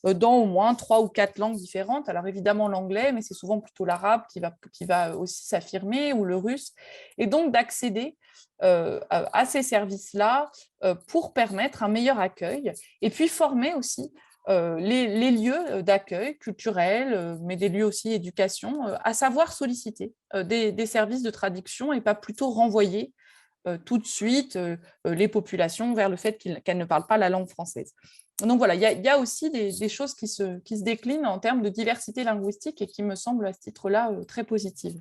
dans au moins 3 ou 4 langues différentes. Alors évidemment l'anglais, mais c'est souvent plutôt l'arabe qui va aussi s'affirmer, ou le russe. Et donc d'accéder à ces services-là pour permettre un meilleur accueil, et puis former aussi les lieux d'accueil culturel, mais des lieux aussi éducation, à savoir solliciter des services de traduction et pas plutôt renvoyer tout de suite les populations vers le fait qu'elles ne parlent pas la langue française. Donc voilà, il y a aussi des choses qui se déclinent en termes de diversité linguistique et qui me semblent à ce titre-là très positives.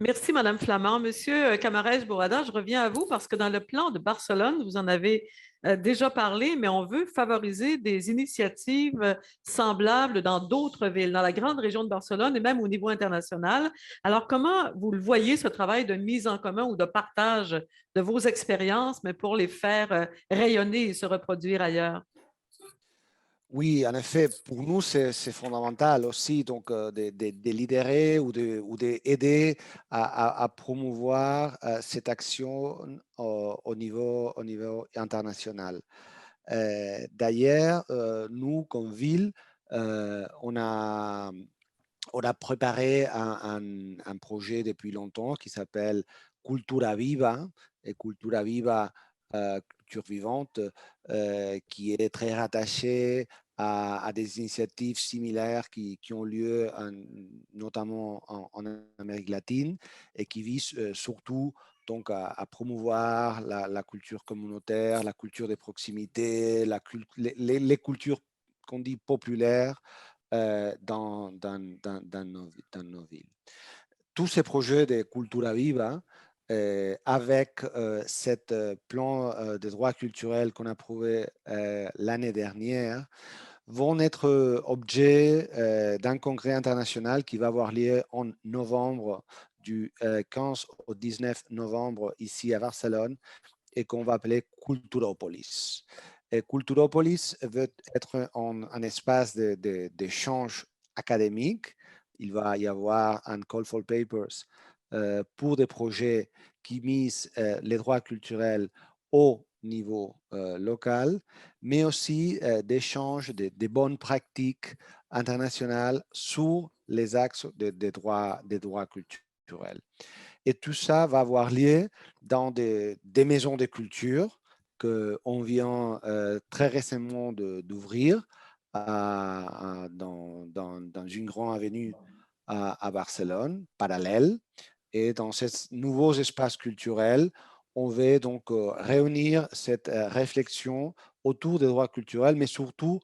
Merci, Madame Flamand. Monsieur Camarès-Bourada, je reviens à vous parce que dans le plan de Barcelone, vous en avez déjà parlé, mais on veut favoriser des initiatives semblables dans d'autres villes, dans la grande région de Barcelone et même au niveau international. Alors, comment vous le voyez, ce travail de mise en commun ou de partage de vos expériences, mais pour les faire rayonner et se reproduire ailleurs? Oui, en effet, pour nous, c'est fondamental aussi donc, de lidérer ou d'aider à promouvoir cette action au niveau international. D'ailleurs, nous, comme ville, on a préparé un projet depuis longtemps qui s'appelle Cultura Viva, et Cultura Viva, culture vivante, qui est très rattaché à des initiatives similaires qui ont lieu notamment en Amérique latine, et qui visent surtout donc à promouvoir la culture communautaire, la culture des proximités, les cultures qu'on dit populaires dans nos villes. Tous ces projets de Cultura Viva, avec cet plan de droits culturels qu'on a approuvé l'année dernière, vont être objet d'un congrès international qui va avoir lieu en novembre, du 15 au 19 novembre ici à Barcelone, et qu'on va appeler Culturopolis. Culturopolis veut être un espace d'échange académique. Il va y avoir un call for papers pour des projets qui misent les droits culturels au niveau local, mais aussi d'échange des bonnes pratiques internationales sur les axes des droits culturels. Et tout ça va avoir lieu dans des maisons de culture qu'on vient très récemment d'ouvrir dans une grande avenue à Barcelone, parallèle. Et dans ces nouveaux espaces culturels, on veut donc réunir cette réflexion autour des droits culturels, mais surtout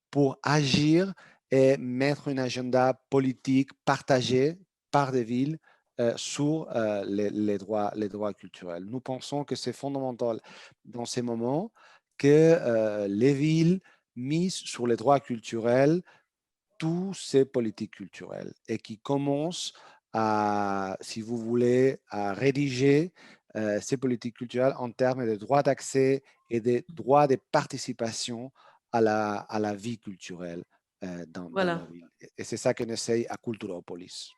pour agir et mettre un agenda politique partagé par des villes sur les droits culturels. Nous pensons que c'est fondamental dans ces moments que les villes misent sur les droits culturels toutes ces politiques culturelles et qui commencent à, si vous voulez, à rédiger ces politiques culturelles en termes de droits d'accès et de droits de participation à la vie culturelle dans la ville. Et c'est ça qu'on essaye à Culturopolis.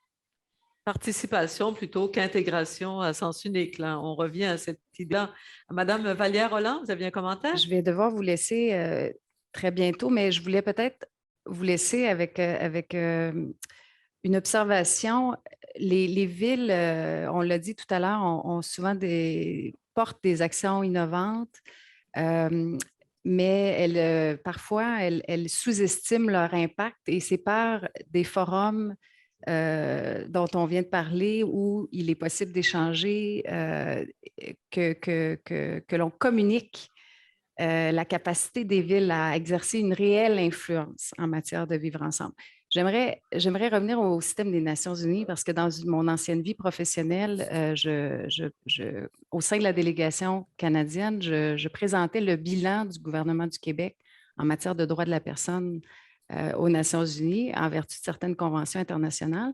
Participation plutôt qu'intégration à sens unique. Là. On revient à cette idée-là. Madame Vallière-Roland, vous aviez un commentaire? Je vais devoir vous laisser très bientôt, mais je voulais peut-être vous laisser avec une observation. Les villes, on l'a dit tout à l'heure, ont souvent portent des actions innovantes, mais parfois, elles sous-estiment leur impact et c'est par des forums dont on vient de parler où il est possible d'échanger, que l'on communique la capacité des villes à exercer une réelle influence en matière de vivre ensemble. J'aimerais revenir au système des Nations unies parce que dans mon ancienne vie professionnelle, au sein de la délégation canadienne, je présentais le bilan du gouvernement du Québec en matière de droits de la personne aux Nations unies en vertu de certaines conventions internationales.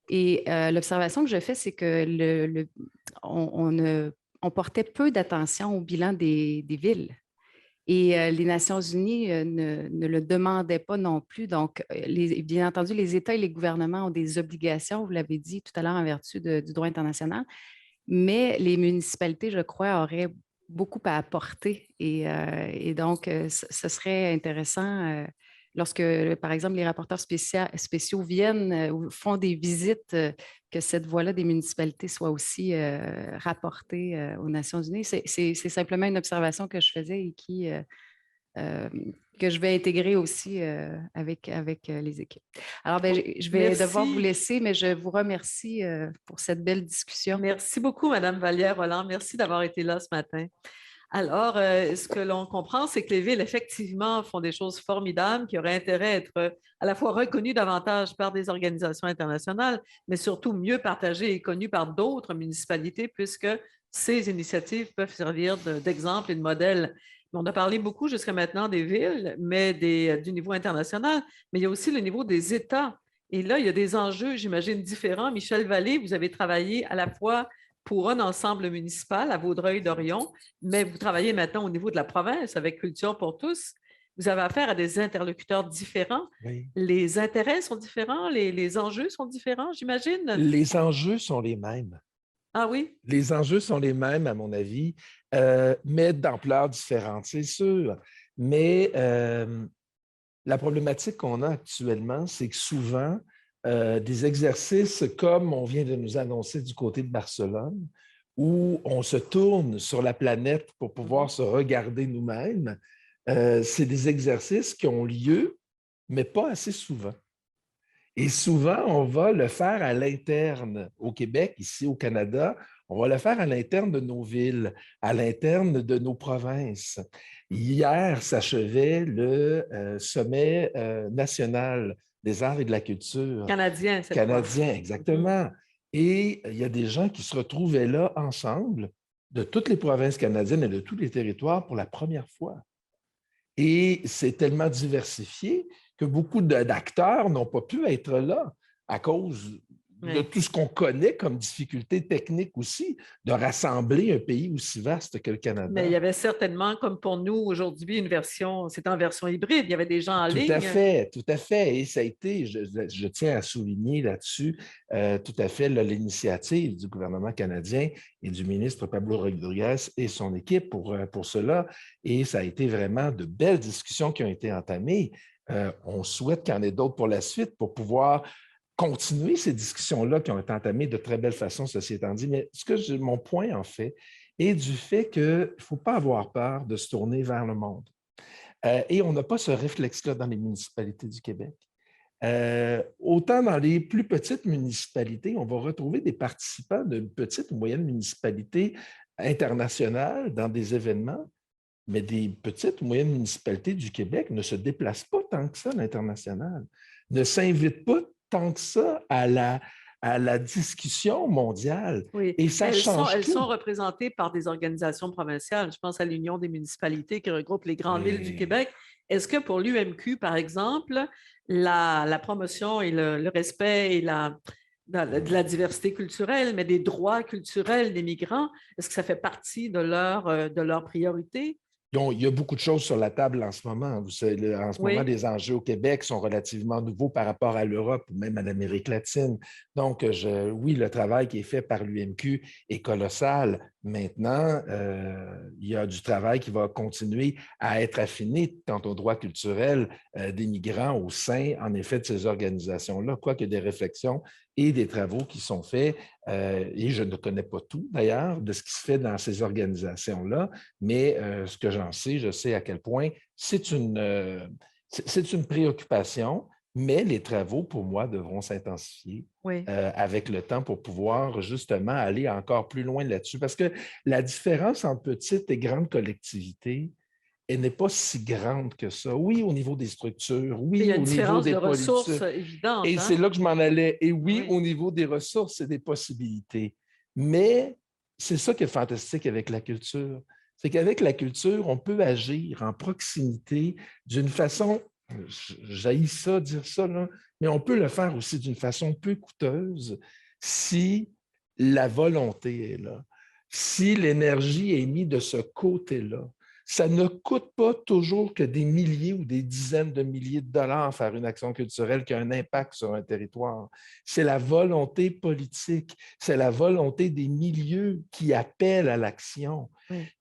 Et l'observation que je fais, c'est que on portait peu d'attention au bilan des villes. Et les Nations unies ne le demandaient pas non plus. Donc, bien entendu, les États et les gouvernements ont des obligations, vous l'avez dit tout à l'heure, en vertu du droit international, mais les municipalités, je crois, auraient beaucoup à apporter. Et donc, ce serait intéressant lorsque, par exemple, les rapporteurs spéciaux viennent ou font des visites, que cette voix-là des municipalités soit aussi rapportée aux Nations unies. C'est simplement une observation que je faisais et que je vais intégrer aussi avec les équipes. Alors, je vais devoir vous laisser, mais je vous remercie pour cette belle discussion. Merci beaucoup, Madame Vallière-Roland. Merci d'avoir été là ce matin. Alors, ce que l'on comprend, c'est que les villes, effectivement, font des choses formidables qui auraient intérêt à être à la fois reconnues davantage par des organisations internationales, mais surtout mieux partagées et connues par d'autres municipalités, puisque ces initiatives peuvent servir d'exemple et de modèle. On a parlé beaucoup jusqu'à maintenant des villes, mais du niveau international, mais il y a aussi le niveau des États. Et là, il y a des enjeux, j'imagine, différents. Michel Vallée, vous avez travaillé à la fois pour un ensemble municipal à Vaudreuil-Dorion, mais vous travaillez maintenant au niveau de la province avec Culture pour tous. Vous avez affaire à des interlocuteurs différents. Oui. Les intérêts sont différents, les enjeux sont différents, j'imagine? Les enjeux sont les mêmes. Ah oui? Les enjeux sont les mêmes, à mon avis, mais d'ampleur différente, c'est sûr. Mais la problématique qu'on a actuellement, c'est que souvent, des exercices comme on vient de nous annoncer du côté de Barcelone, où on se tourne sur la planète pour pouvoir se regarder nous-mêmes, c'est des exercices qui ont lieu, mais pas assez souvent. Et souvent, on va le faire à l'interne au Québec, ici au Canada, on va le faire à l'interne de nos villes, à l'interne de nos provinces. Hier s'achevait le sommet national des arts et de la culture. Canadien, c'est Canadien, exactement. Et il y a des gens qui se retrouvaient là ensemble, de toutes les provinces canadiennes et de tous les territoires pour la première fois. Et c'est tellement diversifié que beaucoup d'acteurs n'ont pas pu être là à cause de tout ce qu'on connaît comme difficulté technique aussi, de rassembler un pays aussi vaste que le Canada. Mais il y avait certainement, comme pour nous aujourd'hui, une version, c'est en version hybride, il y avait des gens en ligne. Tout à fait. Et ça a été, je tiens à souligner là-dessus, tout à fait l'initiative du gouvernement canadien et du ministre Pablo Rodriguez et son équipe pour cela. Et ça a été vraiment de belles discussions qui ont été entamées. On souhaite qu'il y en ait d'autres pour la suite pour pouvoir continuer ces discussions-là qui ont été entamées de très belle façon, ceci étant dit. Mais mon point, en fait, est du fait qu'il ne faut pas avoir peur de se tourner vers le monde. Et on n'a pas ce réflexe-là dans les municipalités du Québec. Autant dans les plus petites municipalités, on va retrouver des participants de petites ou moyennes municipalités internationales dans des événements, mais des petites ou moyennes municipalités du Québec ne se déplacent pas tant que ça à l'international, ne s'invitent pas tant que ça à la discussion mondiale. Oui. Et ça change elles tout. sont représentées par des organisations provinciales. Je pense à l'Union des municipalités qui regroupe les grandes villes du Québec. Est-ce que pour l'UMQ, par exemple, la promotion et le respect et de la diversité culturelle, mais des droits culturels des migrants, est-ce que ça fait partie de leur priorité? Il y a beaucoup de choses sur la table en ce moment. En ce moment, les enjeux au Québec sont relativement nouveaux par rapport à l'Europe ou même à l'Amérique latine. Donc, oui, le travail qui est fait par l'UMQ est colossal. Maintenant, il y a du travail qui va continuer à être affiné quant aux droits culturels des migrants au sein, en effet, de ces organisations-là, quoique des réflexions et des travaux qui sont faits, et je ne connais pas tout d'ailleurs de ce qui se fait dans ces organisations-là, mais ce que j'en sais, je sais à quel point c'est une préoccupation, mais les travaux, pour moi, devront s'intensifier avec le temps pour pouvoir justement aller encore plus loin là-dessus. Parce que la différence entre petites et grandes collectivités, elle n'est pas si grande que ça. Oui, au niveau des structures, oui, au niveau des ressources évidentes. Et c'est là que je m'en allais. Et oui, au niveau des ressources et des possibilités. Mais c'est ça qui est fantastique avec la culture. C'est qu'avec la culture, on peut agir en proximité d'une façon, j'haïs ça, dire ça, là, mais on peut le faire aussi d'une façon peu coûteuse si la volonté est là, si l'énergie est mise de ce côté-là. Ça ne coûte pas toujours que des milliers ou des dizaines de milliers de dollars faire une action culturelle qui a un impact sur un territoire. C'est la volonté politique, c'est la volonté des milieux qui appellent à l'action.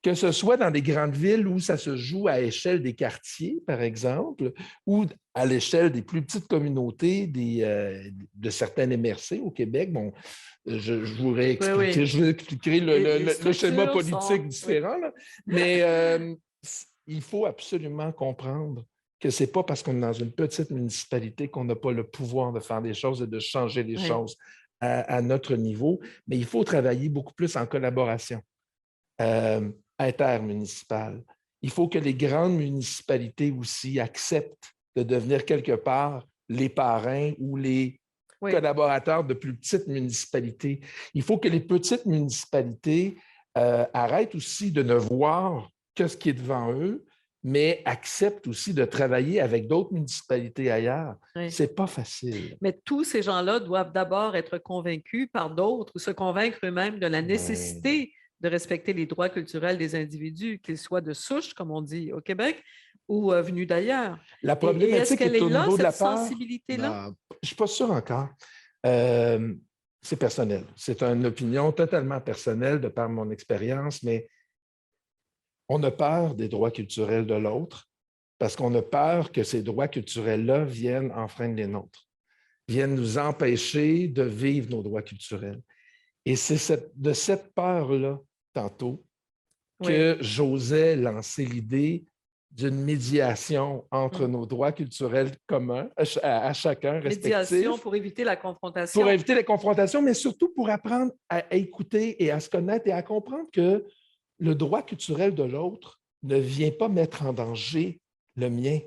Que ce soit dans des grandes villes où ça se joue à l'échelle des quartiers, par exemple, ou à l'échelle des plus petites communautés de certaines MRC au Québec. Bon, je vous expliquerai le schéma politique différent, là. Mais il faut absolument comprendre que ce n'est pas parce qu'on est dans une petite municipalité qu'on n'a pas le pouvoir de faire des choses et de changer les choses à notre niveau, mais il faut travailler beaucoup plus en collaboration intermunicipale. Il faut que les grandes municipalités aussi acceptent de devenir quelque part les parrains ou les collaborateurs de plus petites municipalités. Il faut que les petites municipalités arrêtent aussi de ne voir que ce qui est devant eux, mais acceptent aussi de travailler avec d'autres municipalités ailleurs. Ce n'est pas facile. Mais tous ces gens-là doivent d'abord être convaincus par d'autres ou se convaincre eux-mêmes de la nécessité de respecter les droits culturels des individus, qu'ils soient de souche, comme on dit au Québec, ou venus d'ailleurs. La problématique est-ce qu'elle est au là, niveau de la cette part... sensibilité-là? Je ne suis pas sûr encore. C'est personnel. C'est une opinion totalement personnelle de par mon expérience, mais on a peur des droits culturels de l'autre parce qu'on a peur que ces droits culturels-là viennent enfreindre les nôtres, viennent nous empêcher de vivre nos droits culturels. Et c'est de cette peur-là, tantôt, que j'osais lancer l'idée d'une médiation entre nos droits culturels communs à chacun respectif. Médiation pour éviter la confrontation. Pour éviter la confrontation, mais surtout pour apprendre à écouter et à se connaître et à comprendre que le droit culturel de l'autre ne vient pas mettre en danger le mien.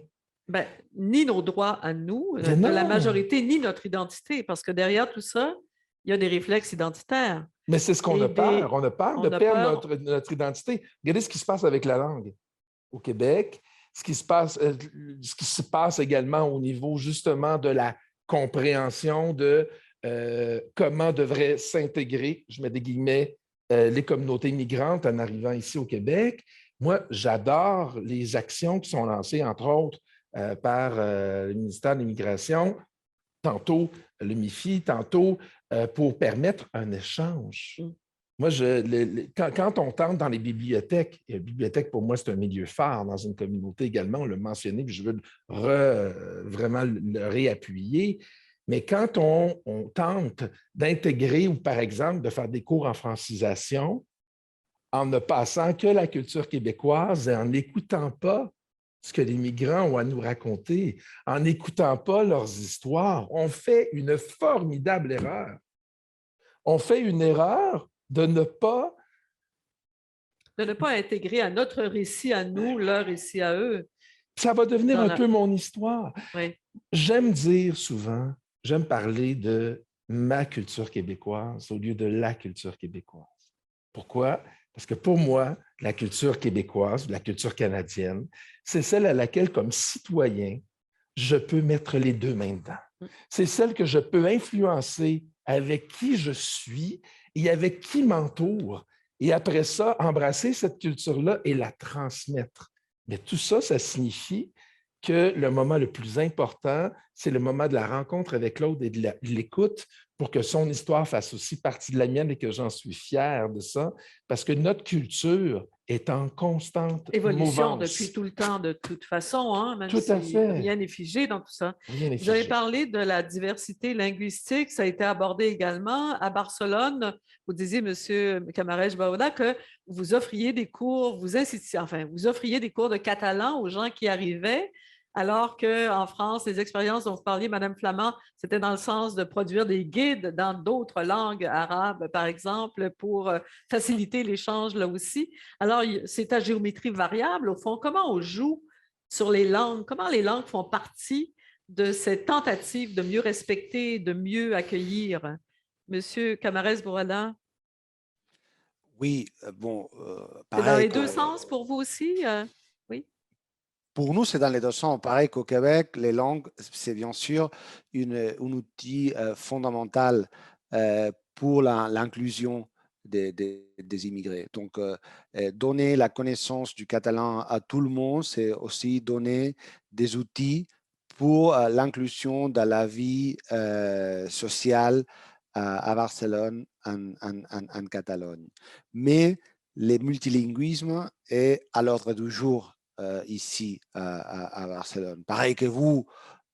Ben, ni nos droits à nous, de la majorité, ni notre identité, parce que derrière tout ça, il y a des réflexes identitaires. Mais c'est ce qu'on a peur. On a peur de perdre notre identité. Regardez ce qui se passe avec la langue au Québec, ce qui se passe également au niveau justement de la compréhension de comment devraient s'intégrer, je mets des guillemets, les communautés migrantes en arrivant ici au Québec. Moi, j'adore les actions qui sont lancées, entre autres, par le ministère de l'Immigration, tantôt le MIFI, tantôt pour permettre un échange. Moi, quand on tente dans les bibliothèques, et la bibliothèque, pour moi, c'est un milieu phare dans une communauté également, on l'a mentionné, puis je veux vraiment le réappuyer. Mais quand on tente d'intégrer ou, par exemple, de faire des cours en francisation, en ne passant que la culture québécoise et en n'écoutant pas ce que les migrants ont à nous raconter, en n'écoutant pas leurs histoires, on fait une formidable erreur. On fait une erreur de ne pas intégrer à notre récit à nous, leur récit à eux. Ça va devenir un peu mon histoire. Oui. J'aime dire souvent, j'aime parler de ma culture québécoise au lieu de la culture québécoise. Pourquoi? Parce que pour moi, la culture québécoise, la culture canadienne, c'est celle à laquelle, comme citoyen, je peux mettre les deux mains dedans. C'est celle que je peux influencer avec qui je suis et avec qui m'entoure. Et après ça, embrasser cette culture-là et la transmettre. Mais tout ça, ça signifie que le moment le plus important, c'est le moment de la rencontre avec l'autre et de l'écoute pour que son histoire fasse aussi partie de la mienne et que j'en suis fier de ça, parce que notre culture est en constante évolution mouvance. depuis tout le temps, de toute façon, hein, même tout à si fait. rien n'est figé dans tout ça. Rien n'est Vous avez figé. parlé de la diversité linguistique, ça a été abordé également à Barcelone. Vous disiez, M. Camarès Bauda, que vous offriez des cours, vous offriez des cours de catalan aux gens qui arrivaient, alors qu'en France, les expériences dont vous parliez, Mme Flamand, c'était dans le sens de produire des guides dans d'autres langues arabes, par exemple, pour faciliter l'échange là aussi. Alors, c'est à géométrie variable, au fond. Comment on joue sur les langues? Comment les langues font partie de cette tentative de mieux respecter, de mieux accueillir? Monsieur Camarès Bourada? Oui, C'est dans les deux sens pour vous aussi? Oui. Pour nous, c'est dans les deux sens. Pareil qu'au Québec, les langues, c'est bien sûr un outil fondamental pour l'inclusion des immigrés. Donc, donner la connaissance du catalan à tout le monde, c'est aussi donner des outils pour l'inclusion dans la vie sociale à Barcelone, en Catalogne. Mais le multilinguisme est à l'ordre du jour ici à Barcelone. Pareil que vous,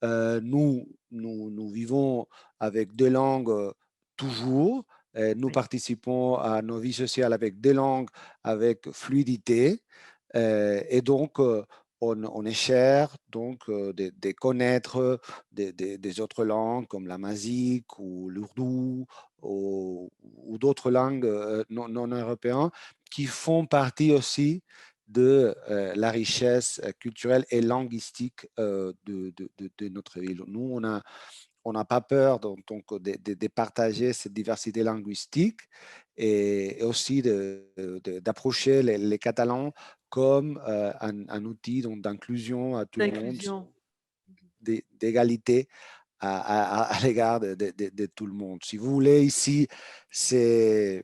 nous vivons avec deux langues toujours. Nous participons à nos vies sociales avec des langues, avec fluidité. Et donc, on est cher donc, de connaître des autres langues comme l'amazique ou l'ourdou ou d'autres langues non européennes qui font partie aussi de la richesse culturelle et linguistique de notre ville. Nous, on n'a pas peur donc, de partager cette diversité linguistique et aussi d'approcher les Catalans comme un outil d'inclusion à tout le monde, d'égalité à l'égard de tout le monde. Si vous voulez, ici, c'est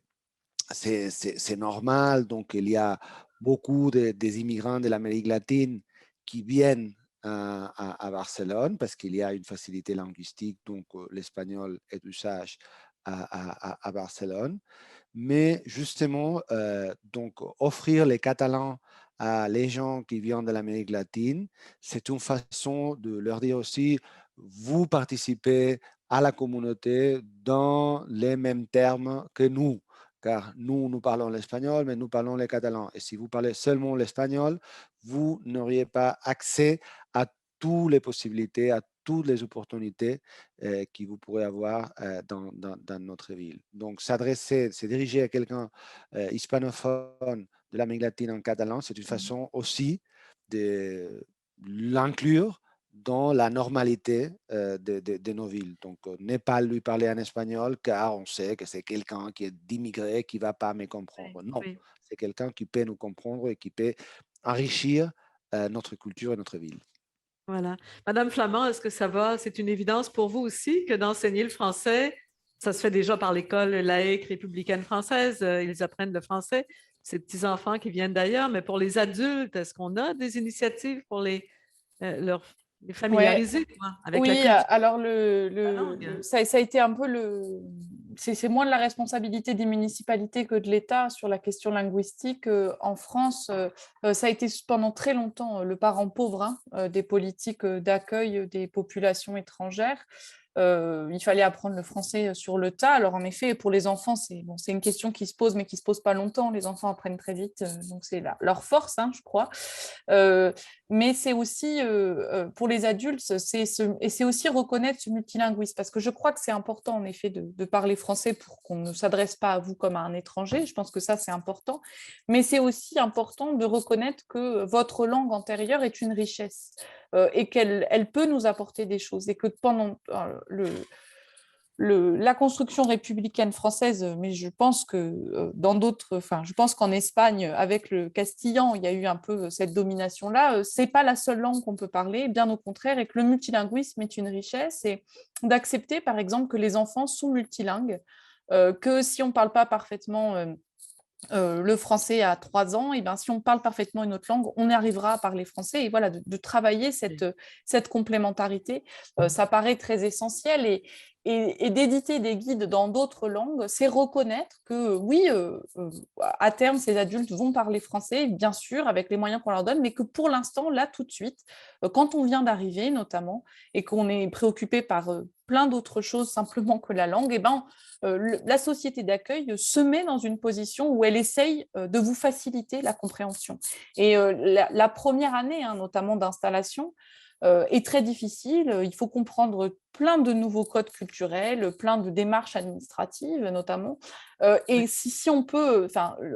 normal. Donc, il y a beaucoup des immigrants de l'Amérique latine qui viennent à Barcelone parce qu'il y a une facilité linguistique, donc l'espagnol est d'usage à Barcelone. Mais justement, donc, offrir les Catalans à les gens qui viennent de l'Amérique latine, c'est une façon de leur dire aussi, vous participez à la communauté dans les mêmes termes que nous. Car nous parlons l'espagnol, mais nous parlons le catalan. Et si vous parlez seulement l'espagnol, vous n'auriez pas accès à toutes les possibilités, à toutes les opportunités que vous pourrez avoir dans notre ville. Donc, se diriger à quelqu'un hispanophone de l'Amérique latine en catalan, c'est une façon aussi de l'inclure dans la normalité de nos villes. Donc, ne pas lui parler en espagnol car on sait que c'est quelqu'un qui est d'immigré qui ne va pas me comprendre. Non, c'est quelqu'un qui peut nous comprendre et qui peut enrichir notre culture et notre ville. Voilà. Madame Flamand, est-ce que ça va? C'est une évidence pour vous aussi que d'enseigner le français ça se fait déjà par l'école laïque républicaine française. Ils apprennent le français, ces petits-enfants qui viennent d'ailleurs. Mais pour les adultes, est-ce qu'on a des initiatives pour les familiariser avec la Oui, culture, alors la langue? ça a été un peu c'est moins de la responsabilité des municipalités que de l'État sur la question linguistique. En France, ça a été pendant très longtemps le parent pauvre des politiques d'accueil des populations étrangères. Il fallait apprendre le français sur le tas. Alors en effet, pour les enfants, c'est une question qui se pose, mais qui ne se pose pas longtemps. Les enfants apprennent très vite, donc c'est leur force, je crois. Mais c'est aussi, pour les adultes, c'est aussi reconnaître ce multilinguisme, parce que je crois que c'est important, en effet, de parler français pour qu'on ne s'adresse pas à vous comme à un étranger. Je pense que ça, c'est important. Mais c'est aussi important de reconnaître que votre langue antérieure est une richesse et qu'elle peut nous apporter des choses, et que pendant la construction républicaine française, mais je pense que dans d'autres, je pense qu'en Espagne, avec le castillan, il y a eu un peu cette domination-là. C'est pas la seule langue qu'on peut parler, bien au contraire, et que le multilinguisme est une richesse, et d'accepter, par exemple, que les enfants sont multilingues, que si on parle pas parfaitement le français à 3 ans, et ben, si on parle parfaitement une autre langue, on arrivera à parler français. Et voilà, de travailler cette complémentarité, ça paraît très essentiel. Et d'éditer des guides dans d'autres langues, c'est reconnaître que oui, à terme, ces adultes vont parler français, bien sûr, avec les moyens qu'on leur donne, mais que pour l'instant, là, tout de suite, quand on vient d'arriver notamment, et qu'on est préoccupé par plein d'autres choses simplement que la langue, et ben, la société d'accueil se met dans une position où elle essaye de vous faciliter la compréhension. Et la première année, notamment d'installation, est très difficile. Il faut comprendre plein de nouveaux codes culturels, plein de démarches administratives notamment. Et si on peut,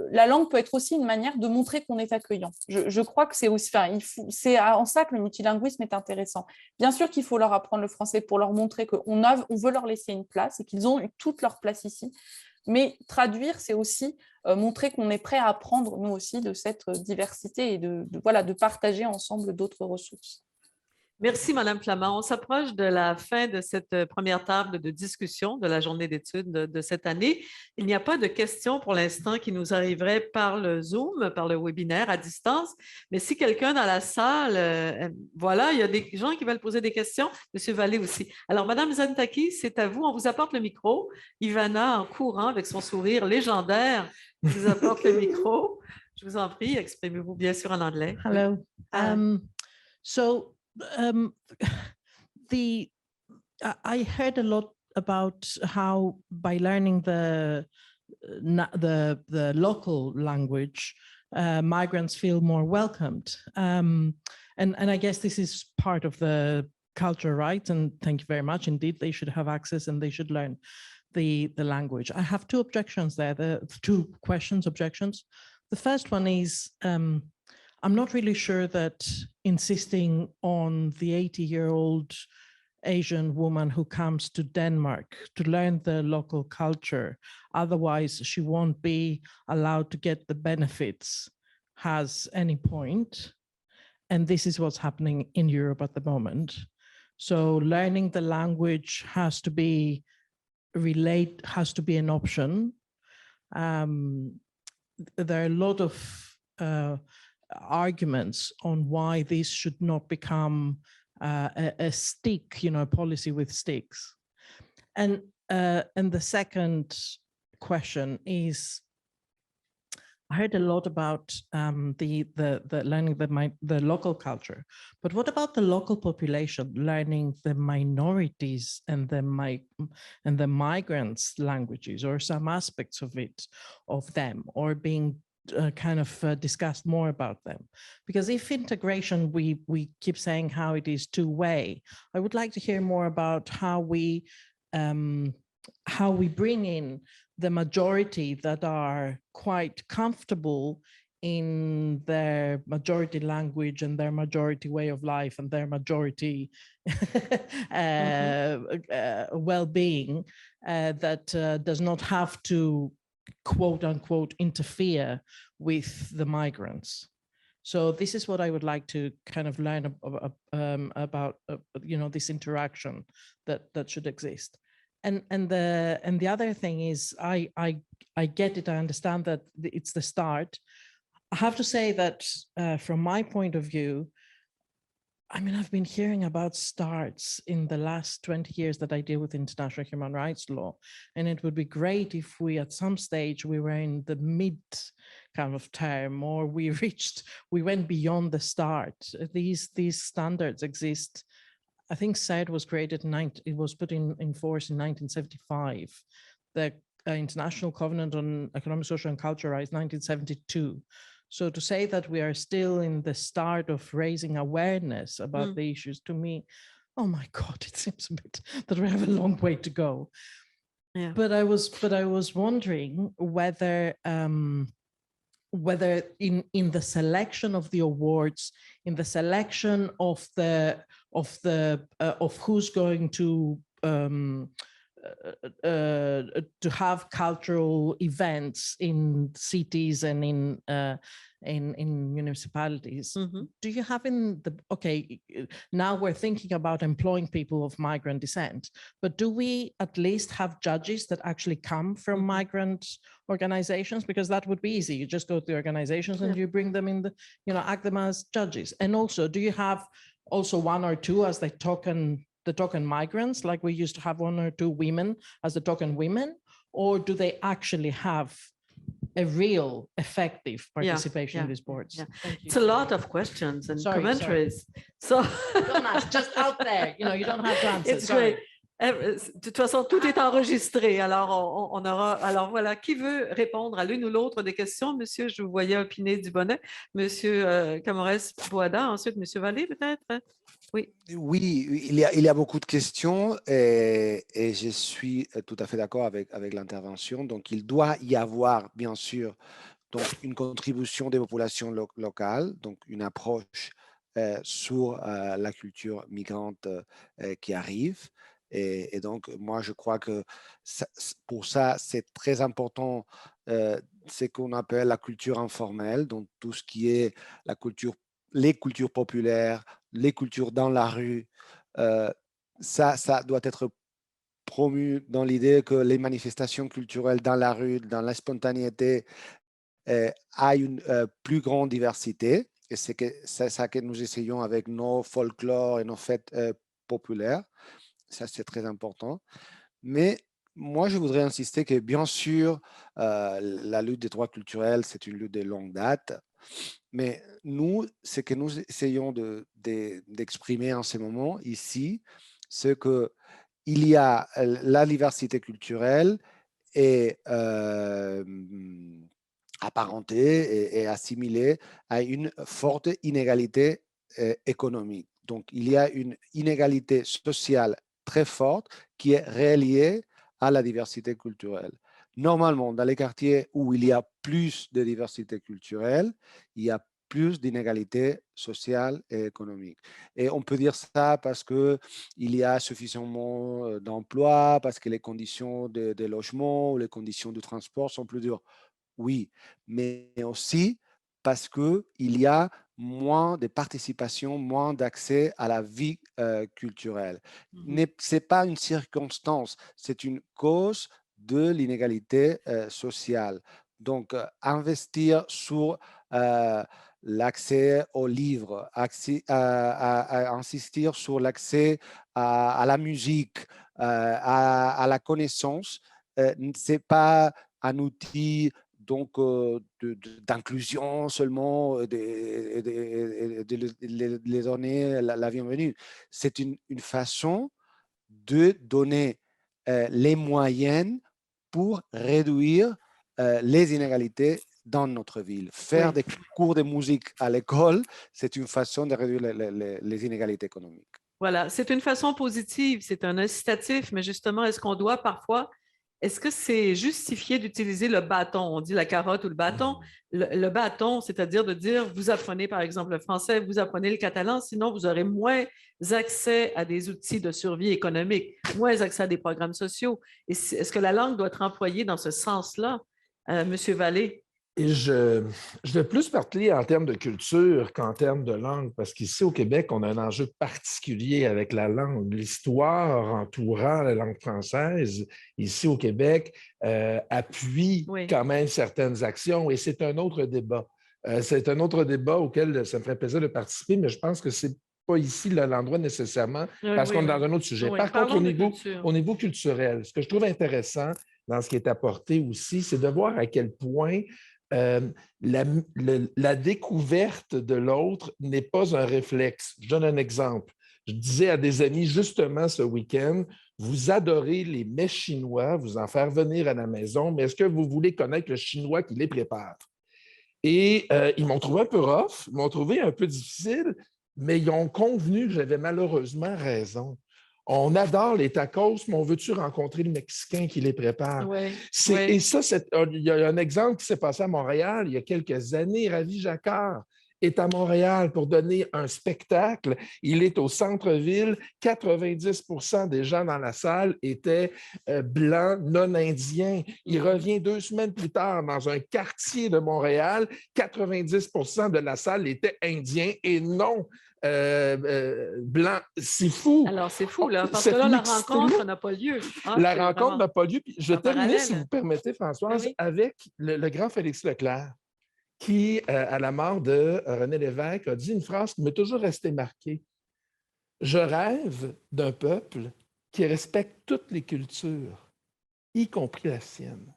la langue peut être aussi une manière de montrer qu'on est accueillant. Je crois que c'est aussi, c'est en ça que le multilinguisme est intéressant. Bien sûr qu'il faut leur apprendre le français pour leur montrer qu'on veut leur laisser une place et qu'ils ont eu toute leur place ici. Mais traduire, c'est aussi montrer qu'on est prêt à apprendre, nous aussi, de cette diversité et de partager ensemble d'autres ressources. Merci, Madame Flamand. On s'approche de la fin de cette première table de discussion de la journée d'études de cette année. Il n'y a pas de questions pour l'instant qui nous arriveraient par le Zoom, par le webinaire à distance. Mais si quelqu'un dans la salle, voilà, il y a des gens qui veulent poser des questions. Monsieur Vallée aussi. Alors, Madame Zantaki, c'est à vous. On vous apporte le micro. Ivana, en courant avec son sourire légendaire, vous apporte le micro. Je vous en prie, exprimez-vous bien sûr en anglais. Hello. I heard a lot about how by learning the local language, migrants feel more welcomed, and I guess this is part of the culture, right? And thank you very much. Indeed, they should have access and they should learn the language. I have two objections there. Objections. The first one is I'm not really sure that insisting on the 80-year-old Asian woman who comes to Denmark to learn the local culture, otherwise she won't be allowed to get the benefits, has any point. And this is what's happening in Europe at the moment. So learning the language has to be an option. There are a lot of arguments on why this should not become a stick, a policy with sticks. And the second question is, I heard a lot about the learning the local culture, but what about the local population learning the minorities and the migrants' languages, or some aspects of them, or being discussed more about them? Because if integration, we keep saying how it is two-way, I would like to hear more about how we bring in the majority that are quite comfortable in their majority language and their majority way of life and their majority well-being, that does not have to quote unquote interfere with the migrants. So this is what I would like to kind of learn about, this interaction that should exist. And the other thing is, I get it. I understand that it's the start. I have to say that from my point of view, I mean, I've been hearing about starts in the last 20 years that I deal with international human rights law. And it would be great if we, at some stage, we were in the mid kind of term, or we went beyond the start. These standards exist. I think CED was created, it was put in force in 1975. The International Covenant on Economic, Social and Cultural Rights, 1972. So to say that we are still in the start of raising awareness about the issues, to me, oh my God, it seems a bit that we have a long way to go. Yeah. But I was wondering whether in the selection of the awards, in the selection of who's going to have cultural events in cities and in municipalities. Do you have now we're thinking about employing people of migrant descent, but do we at least have judges that actually come from migrant organizations? Because that would be easy. You just go to the organizations and you bring them in act them as judges. And also, do you have also one or two as the token migrants, like we used to have one or two women as the token women, or do they actually have a real effective participation in these boards? Yeah. It's a lot of questions and commentaries. So don't ask, just out there, you don't have to answer. It's great. De toute façon, tout est enregistré. Alors, on aura. Alors voilà, qui veut répondre à l'une ou l'autre des questions? Monsieur, je vous voyais opiner du bonnet. Monsieur Camorès-Boada, ensuite Monsieur Vallée, peut-être. Oui. Oui, il y a beaucoup de questions et je suis tout à fait d'accord avec l'intervention. Donc, il doit y avoir, bien sûr, donc, une contribution des populations locales, donc une approche sur la culture migrante qui arrive. Et donc, moi, je crois que pour ça, c'est très important ce qu'on appelle la culture informelle, donc tout ce qui est les cultures populaires, les cultures dans la rue, ça doit être promu dans l'idée que les manifestations culturelles dans la rue, dans la spontanéité, aient une plus grande diversité. Et c'est ça que nous essayons avec nos folklores et nos fêtes populaires. Ça, c'est très important. Mais moi, je voudrais insister que, bien sûr, la lutte des droits culturels, c'est une lutte de longue date. Mais nous, ce que nous essayons d'exprimer en ce moment ici, c'est qu'il y a la diversité culturelle est apparentée et assimilée à une forte inégalité économique. Donc, il y a une inégalité sociale très forte qui est reliée à la diversité culturelle. Normalement, dans les quartiers où il y a plus de diversité culturelle, il y a plus d'inégalités sociales et économiques. Et on peut dire ça parce qu'il y a suffisamment d'emplois, parce que les conditions de logement ou les conditions de transport sont plus dures. Oui, mais aussi parce qu'il y a moins de participation, moins d'accès à la vie culturelle. Ce n'est pas une circonstance, c'est une cause de l'inégalité sociale. Donc, investir sur l'accès aux livres, insister sur l'accès à la musique, à la connaissance, ce n'est pas un outil donc d'inclusion seulement, de les donner la bienvenue. C'est une façon de donner les moyens pour réduire les inégalités dans notre ville. Faire des cours de musique à l'école, c'est une façon de réduire les inégalités économiques. Voilà, c'est une façon positive, c'est un incitatif, mais justement, est-ce que c'est justifié d'utiliser le bâton? On dit la carotte ou le bâton. Le bâton, c'est-à-dire de dire, vous apprenez par exemple le français, vous apprenez le catalan, sinon vous aurez moins accès à des outils de survie économique, moins accès à des programmes sociaux. Est-ce que la langue doit être employée dans ce sens-là, Monsieur Vallée? Et je vais plus parler en termes de culture qu'en termes de langue, parce qu'ici au Québec, on a un enjeu particulier avec la langue. L'histoire entourant la langue française, ici au Québec, appuie quand même certaines actions, et c'est un autre débat. C'est un autre débat auquel ça me ferait plaisir de participer, mais je pense que c'est pas ici l'endroit nécessairement, parce qu'on est dans un autre sujet. Par contre, au niveau culturel, ce que je trouve intéressant dans ce qui est apporté aussi, c'est de voir à quel point la découverte de l'autre n'est pas un réflexe. Je donne un exemple. Je disais à des amis justement ce week-end, vous adorez les mets chinois, vous en faire venir à la maison, mais est-ce que vous voulez connaître le chinois qui les prépare? Et ils m'ont trouvé un peu rough, ils m'ont trouvé un peu difficile, mais ils ont convenu que j'avais malheureusement raison. On adore les tacos, mais on veut-tu rencontrer le Mexicain qui les prépare? Et ça, il y a un exemple qui s'est passé à Montréal il y a quelques années. Ravi Jacquard est à Montréal pour donner un spectacle. Il est au centre-ville. 90% des gens dans la salle étaient blancs, non-indiens. Il revient 2 semaines plus tard dans un quartier de Montréal. 90% de la salle était indien et non blanc. C'est fou. Alors, c'est fou, là, parce que là, la rencontre n'a pas lieu. La rencontre n'a pas lieu. Je vais terminer, si vous permettez, Françoise, avec le grand Félix Leclerc, qui, à la mort de René Lévesque, a dit une phrase qui m'est toujours restée marquée. Je rêve d'un peuple qui respecte toutes les cultures, y compris la sienne.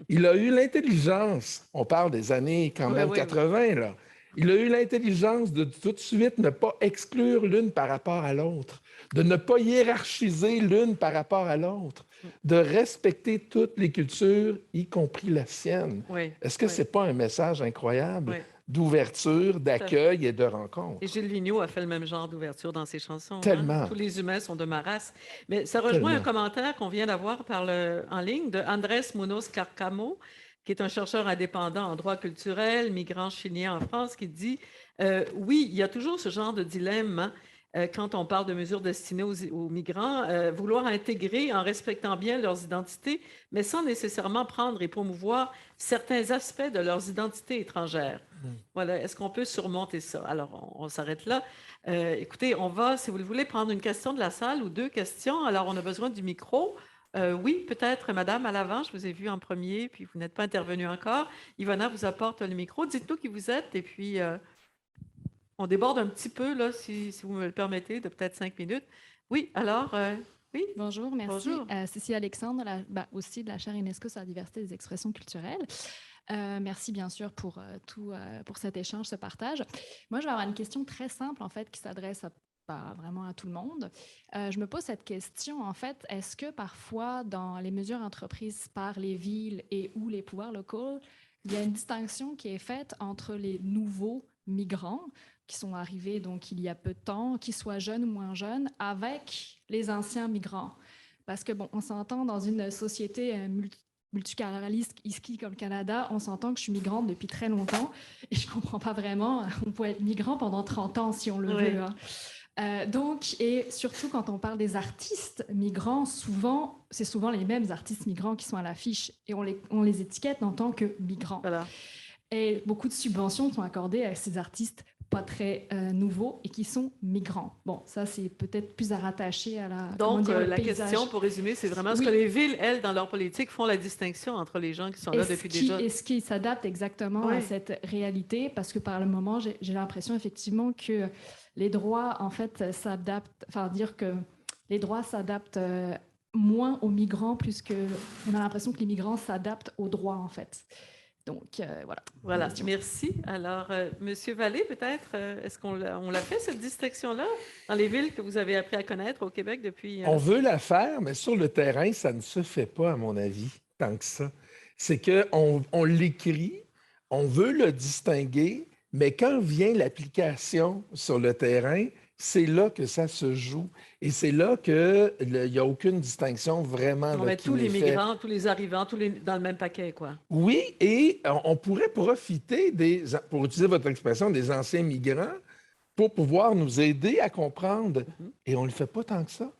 Il a eu l'intelligence, on parle des années quand même 80, là. Il a eu l'intelligence de tout de suite ne pas exclure l'une par rapport à l'autre, de ne pas hiérarchiser l'une par rapport à l'autre, de respecter toutes les cultures, y compris la sienne. Est-ce que ce n'est pas un message incroyable d'ouverture, d'accueil et de rencontre? Et Gilles Vigneault a fait le même genre d'ouverture dans ses chansons. Tellement. Tous les humains sont de ma race. Mais ça rejoint un commentaire qu'on vient d'avoir en ligne de Andrés Munoz Carcamo, qui est un chercheur indépendant en droit culturel, migrant chilien en France, qui dit oui, il y a toujours ce genre de dilemme quand on parle de mesures destinées aux migrants, vouloir intégrer en respectant bien leurs identités, mais sans nécessairement prendre et promouvoir certains aspects de leurs identités étrangères. Voilà, est-ce qu'on peut surmonter ça? Alors, on s'arrête là. Écoutez, on va, si vous le voulez, prendre une question de la salle ou 2 questions. Alors, on a besoin du micro. Oui, peut-être, madame, à l'avant, je vous ai vu en premier, puis vous n'êtes pas intervenue encore. Ivana vous apporte le micro. Dites-nous qui vous êtes, et puis on déborde un petit peu, là, si vous me le permettez, de peut-être 5 minutes. Oui, alors, oui. Bonjour, merci. Bonjour. Cécile Alexandre, aussi de la chaire UNESCO sur la diversité des expressions culturelles. Merci bien sûr pour cet échange, ce partage. Moi, je vais avoir une question très simple, en fait, qui s'adresse vraiment à tout le monde. Je me pose cette question, en fait, est-ce que parfois, dans les mesures entreprises par les villes et ou les pouvoirs locaux, il y a une distinction qui est faite entre les nouveaux migrants qui sont arrivés donc il y a peu de temps, qu'ils soient jeunes ou moins jeunes, avec les anciens migrants? Parce que, bon, on s'entend dans une société multiculturaliste ici comme le Canada, on s'entend que je suis migrante depuis très longtemps et je ne comprends pas vraiment. On peut être migrant pendant 30 ans si on le veut. Hein. Donc, et surtout quand on parle des artistes migrants, c'est souvent les mêmes artistes migrants qui sont à l'affiche et on les étiquette en tant que migrants. Voilà. Et beaucoup de subventions sont accordées à ces artistes pas très nouveaux et qui sont migrants. Bon, ça, c'est peut-être plus à rattacher à la... Donc, la question, pour résumer, c'est vraiment ce que les villes, elles, dans leur politique, font la distinction entre les gens qui sont là depuis déjà... Est-ce qu'ils s'adaptent exactement à cette réalité? Parce que par le moment, j'ai l'impression effectivement que les droits, en fait, s'adaptent... Enfin, dire que les droits s'adaptent moins aux migrants, plus que... On a l'impression que les migrants s'adaptent aux droits, en fait. Donc, voilà. Voilà, merci. Alors, Monsieur Vallée, peut-être, est-ce qu'on l'a fait, cette distinction-là, dans les villes que vous avez appris à connaître au Québec depuis... On veut la faire, mais sur le terrain, ça ne se fait pas, à mon avis, tant que ça. C'est qu'on l'écrit, on veut le distinguer, mais quand vient l'application sur le terrain, c'est là que ça se joue. Et c'est là qu'il n'y a aucune distinction vraiment. On met tous les migrants, tous les arrivants, dans le même paquet, quoi. Oui, et on pourrait profiter pour utiliser votre expression, des anciens migrants pour pouvoir nous aider à comprendre. Et on ne le fait pas tant que ça.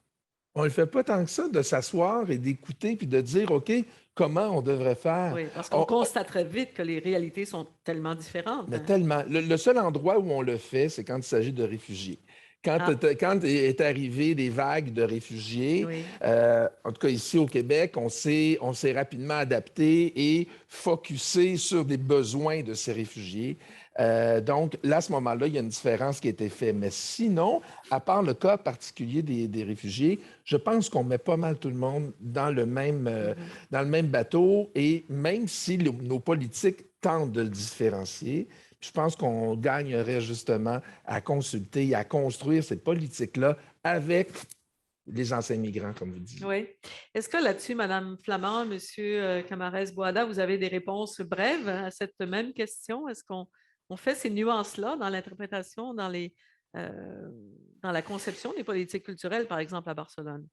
On ne le fait pas tant que ça, de s'asseoir et d'écouter puis de dire, OK, comment on devrait faire? Oui, parce qu'on constate très vite que les réalités sont tellement différentes. Mais tellement. Le seul endroit où on le fait, c'est quand il s'agit de réfugiés. Quand est arrivé des vagues de réfugiés, Oui. en tout cas ici au Québec, on s'est rapidement adapté et focusé sur des besoins de ces réfugiés. Donc, là, à ce moment-là, il y a une différence qui a été faite. Mais sinon, à part le cas particulier des réfugiés, je pense qu'on met pas mal tout le monde dans le même bateau. Et même si nos politiques tentent de le différencier, je pense qu'on gagnerait justement à consulter et à construire cette politique-là avec les anciens migrants, comme vous dites. Oui. Est-ce que là-dessus, Mme Flamand, M. Camarez-Boada, vous avez des réponses brèves à cette même question? Est-ce qu'on fait ces nuances-là dans l'interprétation, dans la conception des politiques culturelles, par exemple, à Barcelone?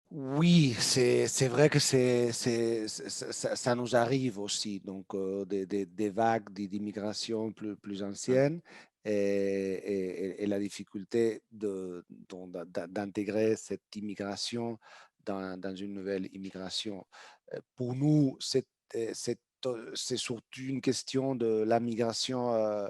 Oui, c'est vrai que ça nous arrive aussi, donc des vagues d'immigration plus anciennes et la difficulté d'intégrer cette immigration dans une nouvelle immigration. Pour nous, c'est surtout une question de la migration.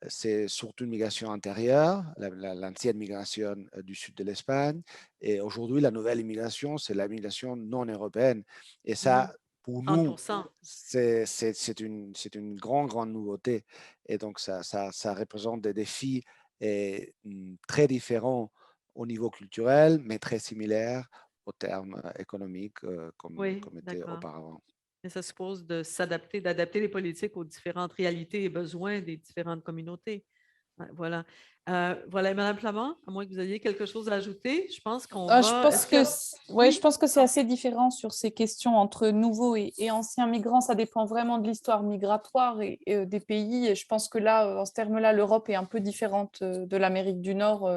C'est surtout une migration intérieure, l'ancienne migration du sud de l'Espagne. Et aujourd'hui, la nouvelle immigration, c'est la migration non européenne. Et ça, pour nous, 100%. c'est une grande nouveauté. Et donc, ça représente des défis très différents au niveau culturel, mais très similaires au terme économique comme était auparavant. Et ça suppose de s'adapter, d'adapter les politiques aux différentes réalités et besoins des différentes communautés. Voilà. Voilà, Mme Flamand, à moins que vous ayez quelque chose à ajouter, je pense qu'on va... Je pense que c'est assez différent sur ces questions entre nouveaux et anciens migrants. Ça dépend vraiment de l'histoire migratoire et des pays. Et je pense que là, en ce terme-là, l'Europe est un peu différente de l'Amérique du Nord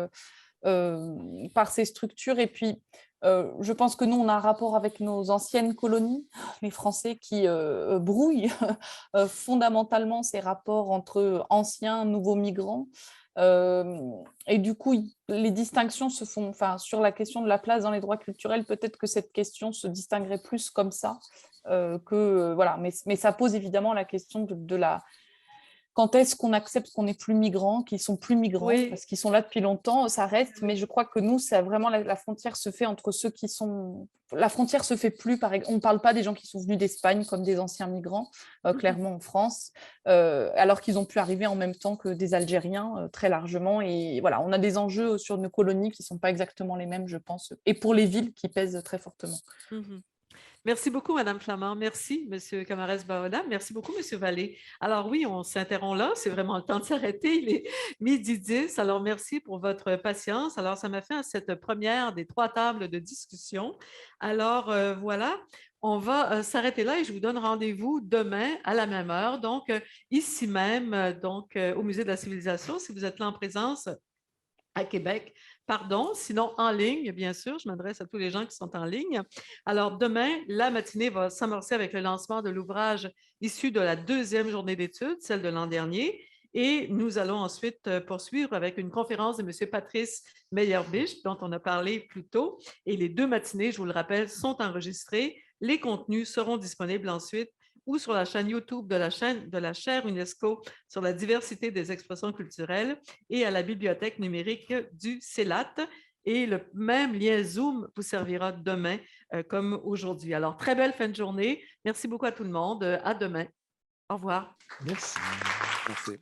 par ses structures. Et puis, je pense que nous, on a un rapport avec nos anciennes colonies, les Français, qui brouillent fondamentalement ces rapports entre anciens, nouveaux migrants. Et du coup, les distinctions se font, enfin, sur la question de la place dans les droits culturels, peut-être que cette question se distinguerait plus comme ça voilà. Mais ça pose évidemment la question de la... Quand est-ce qu'on accepte qu'on n'est plus migrants, qu'ils sont plus migrants, parce qu'ils sont là depuis longtemps, ça reste. Mais je crois que nous, c'est vraiment la frontière se fait entre ceux qui sont... La frontière se fait plus, par exemple. On ne parle pas des gens qui sont venus d'Espagne comme des anciens migrants, clairement en France, alors qu'ils ont pu arriver en même temps que des Algériens, très largement. Et voilà, on a des enjeux sur nos colonies qui ne sont pas exactement les mêmes, je pense, et pour les villes qui pèsent très fortement. Merci beaucoup, Mme Flamand. Merci, M. Camarez-Boada. Merci beaucoup, M. Vallée. Alors oui, on s'interrompt là. C'est vraiment le temps de s'arrêter. Il est 12h10. Alors, merci pour votre patience. Alors, ça m'a fait cette première des 3 tables de discussion. Alors, voilà, on va s'arrêter là et je vous donne rendez-vous demain à la même heure. Donc, ici même, au Musée de la Civilisation, si vous êtes là en présence à Québec, sinon en ligne, bien sûr, je m'adresse à tous les gens qui sont en ligne. Alors, demain, la matinée va s'amorcer avec le lancement de l'ouvrage issu de la 2e journée d'études, celle de l'an dernier, et nous allons ensuite poursuivre avec une conférence de M. Patrice Meyer-Bisch, dont on a parlé plus tôt, et les 2 matinées, je vous le rappelle, sont enregistrées. Les contenus seront disponibles ensuite ou sur la chaîne YouTube de la chaire UNESCO sur la diversité des expressions culturelles et à la bibliothèque numérique du CELAT. Et le même lien Zoom vous servira demain comme aujourd'hui. Alors, très belle fin de journée. Merci beaucoup à tout le monde. À demain. Au revoir. Merci. Merci.